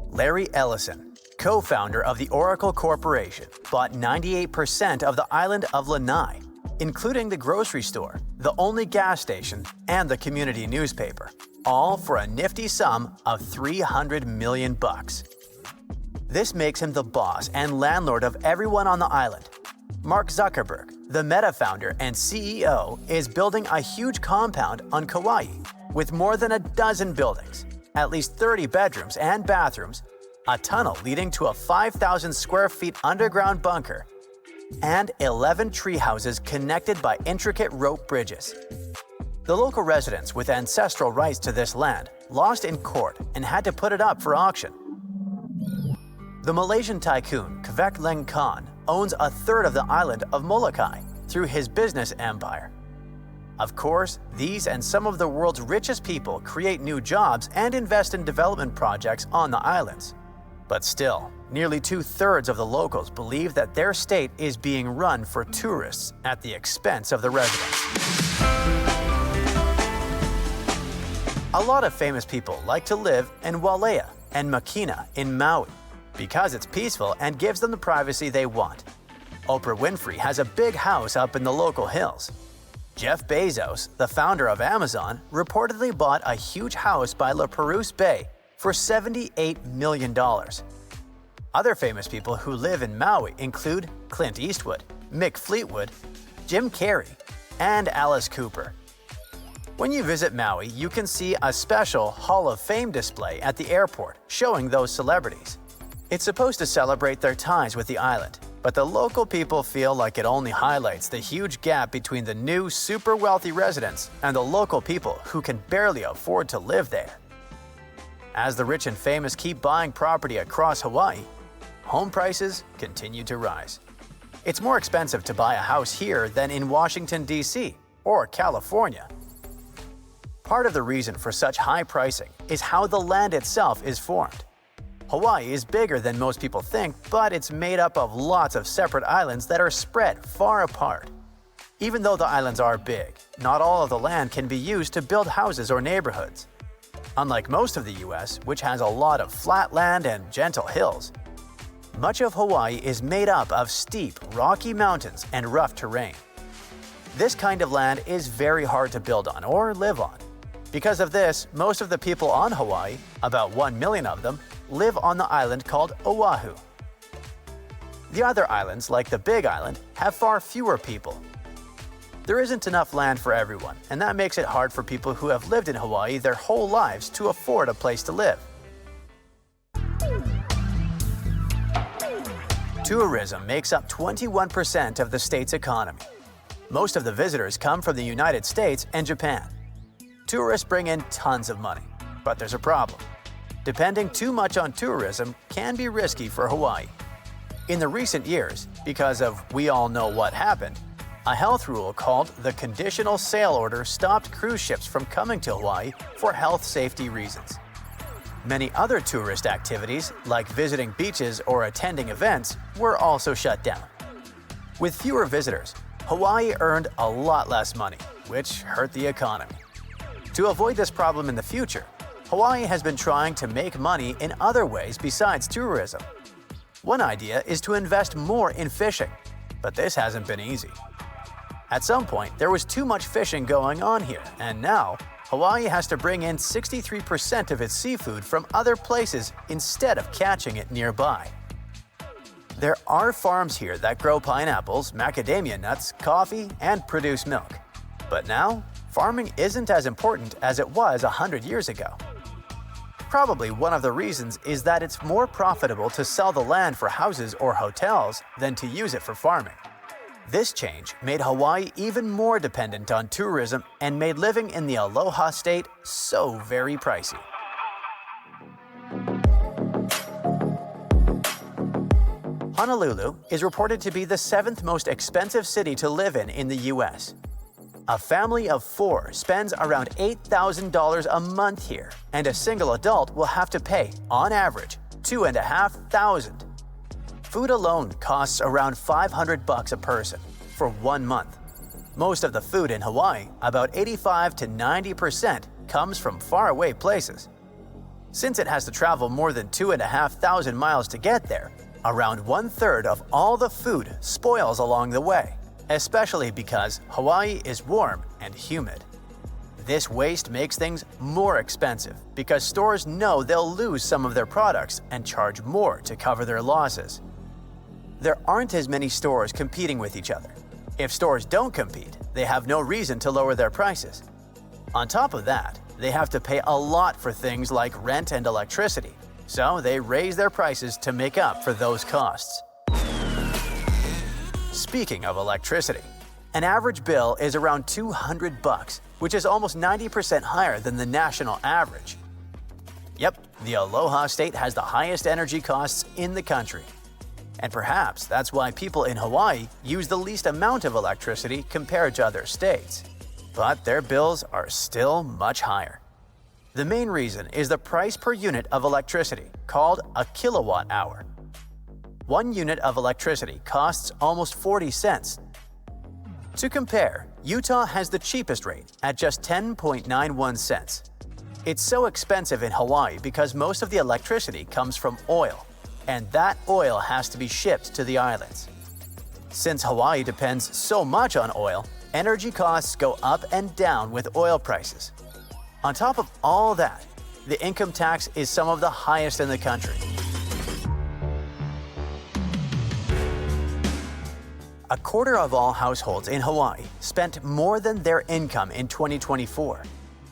Larry Ellison, co-founder of the Oracle Corporation, bought 98% of the island of Lanai, including the grocery store, the only gas station, and the community newspaper, all for a nifty sum of $300 million. This makes him the boss and landlord of everyone on the island. Mark Zuckerberg, the Meta founder and CEO, is building a huge compound on Kauai with more than a dozen buildings, at least 30 bedrooms and bathrooms, a tunnel leading to a 5,000 square feet underground bunker, and 11 tree houses connected by intricate rope bridges. The local residents with ancestral rights to this land lost in court and had to put it up for auction. The Malaysian tycoon Kvek Leng Khan owns a third of the island of Molokai through his business empire. Of course, these and some of the world's richest people create new jobs and invest in development projects on the islands. But still, nearly 2/3 of the locals believe that their state is being run for tourists at the expense of the residents. A lot of famous people like to live in Wailea and Makina in Maui because it's peaceful and gives them the privacy they want. Oprah Winfrey has a big house up in the local hills. Jeff Bezos, the founder of Amazon, reportedly bought a huge house by La Perouse Bay for $78 million. Other famous people who live in Maui include Clint Eastwood, Mick Fleetwood, Jim Carrey, and Alice Cooper. When you visit Maui, you can see a special Hall of Fame display at the airport showing those celebrities. It's supposed to celebrate their ties with the island, but the local people feel like it only highlights the huge gap between the new super wealthy residents and the local people who can barely afford to live there. As the rich and famous keep buying property across Hawaii, home prices continue to rise. It's more expensive to buy a house here than in Washington, D.C. or California. Part of the reason for such high pricing is how the land itself is formed. Hawaii is bigger than most people think, but it's made up of lots of separate islands that are spread far apart. Even though the islands are big, not all of the land can be used to build houses or neighborhoods. Unlike most of the US, which has a lot of flat land and gentle hills, much of Hawaii is made up of steep, rocky mountains and rough terrain. This kind of land is very hard to build on or live on. Because of this, most of the people on Hawaii, about 1 million of them, live on the island called Oahu. The other islands, like the Big Island, have far fewer people. There isn't enough land for everyone, and that makes it hard for people who have lived in Hawaii their whole lives to afford a place to live. Tourism makes up 21% of the state's economy. Most of the visitors come from the United States and Japan. Tourists bring in tons of money, but there's a problem. Depending too much on tourism can be risky for Hawaii. In the recent years, because of we all know what happened, a health rule called the Conditional Sail Order stopped cruise ships from coming to Hawaii for health safety reasons. Many other tourist activities, like visiting beaches or attending events, were also shut down. With fewer visitors, Hawaii earned a lot less money, which hurt the economy. To avoid this problem in the future, Hawaii has been trying to make money in other ways besides tourism. One idea is to invest more in fishing, but this hasn't been easy. At some point, there was too much fishing going on here, and now Hawaii has to bring in 63% of its seafood from other places instead of catching it nearby. There are farms here that grow pineapples, macadamia nuts, coffee, and produce milk. But now, farming isn't as important as it was 100 years ago. Probably one of the reasons is that it's more profitable to sell the land for houses or hotels than to use it for farming. This change made Hawaii even more dependent on tourism and made living in the Aloha State so very pricey. Honolulu is reported to be the 7th most expensive city to live in the US. A family of 4 spends around $8,000 a month here, and a single adult will have to pay, on average, $2,500. Food alone costs around $500 a person for 1 month. Most of the food in Hawaii, about 85 to 90%, comes from faraway places. Since it has to travel more than 2,500 miles to get there, around 1/3 of all the food spoils along the way, especially because Hawaii is warm and humid. This waste makes things more expensive because stores know they'll lose some of their products and charge more to cover their losses. There aren't as many stores competing with each other. If stores don't compete, they have no reason to lower their prices. On top of that, they have to pay a lot for things like rent and electricity, so they raise their prices to make up for those costs. Speaking of electricity, an average bill is around $200, which is almost 90% higher than the national average. Yep, the Aloha State has the highest energy costs in the country. And perhaps that's why people in Hawaii use the least amount of electricity compared to other states. But their bills are still much higher. The main reason is the price per unit of electricity, called a kilowatt hour. 1 unit of electricity costs almost 40 cents. To compare, Utah has the cheapest rate at just 10.91 cents. It's so expensive in Hawaii because most of the electricity comes from oil, and that oil has to be shipped to the islands. Since Hawaii depends so much on oil, energy costs go up and down with oil prices. On top of all that, the income tax is some of the highest in the country. A quarter of all households in Hawaii spent more than their income in 2024.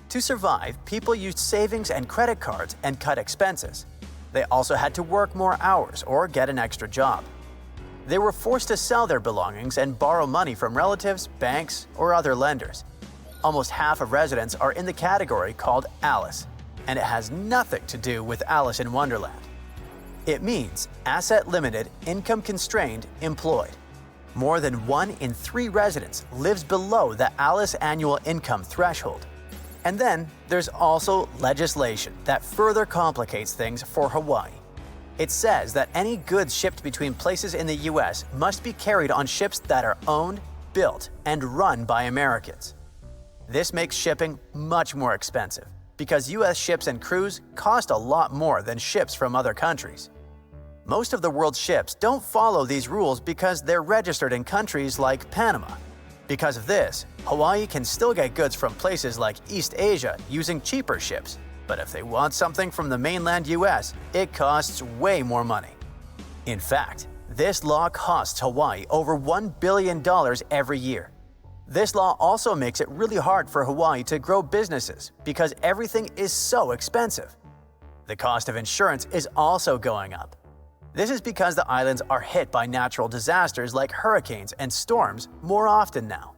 To survive, people used savings and credit cards and cut expenses. They also had to work more hours or get an extra job. They were forced to sell their belongings and borrow money from relatives, banks, or other lenders. Almost half of residents are in the category called ALICE, and it has nothing to do with Alice in Wonderland. It means asset-limited, income-constrained, employed. More than 1 in 3 residents lives below the ALICE annual income threshold. And then there's also legislation that further complicates things for Hawaii. It says that any goods shipped between places in the U.S. must be carried on ships that are owned, built, and run by Americans. This makes shipping much more expensive because U.S. ships and crews cost a lot more than ships from other countries. Most of the world's ships don't follow these rules because they're registered in countries like Panama. Because of this, Hawaii can still get goods from places like East Asia using cheaper ships, but if they want something from the mainland US, it costs way more money. In fact, this law costs Hawaii over $1 billion every year. This law also makes it really hard for Hawaii to grow businesses because everything is so expensive. The cost of insurance is also going up. This is because the islands are hit by natural disasters like hurricanes and storms more often now.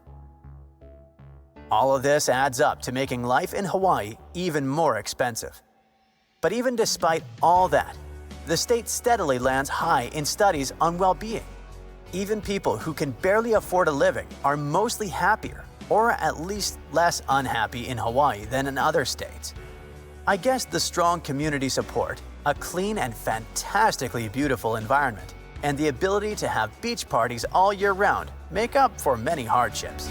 All of this adds up to making life in Hawaii even more expensive. But even despite all that, the state steadily lands high in studies on well-being. Even people who can barely afford a living are mostly happier, or at least less unhappy in Hawaii than in other states. I guess the strong community support, a clean and fantastically beautiful environment, and the ability to have beach parties all year round make up for many hardships.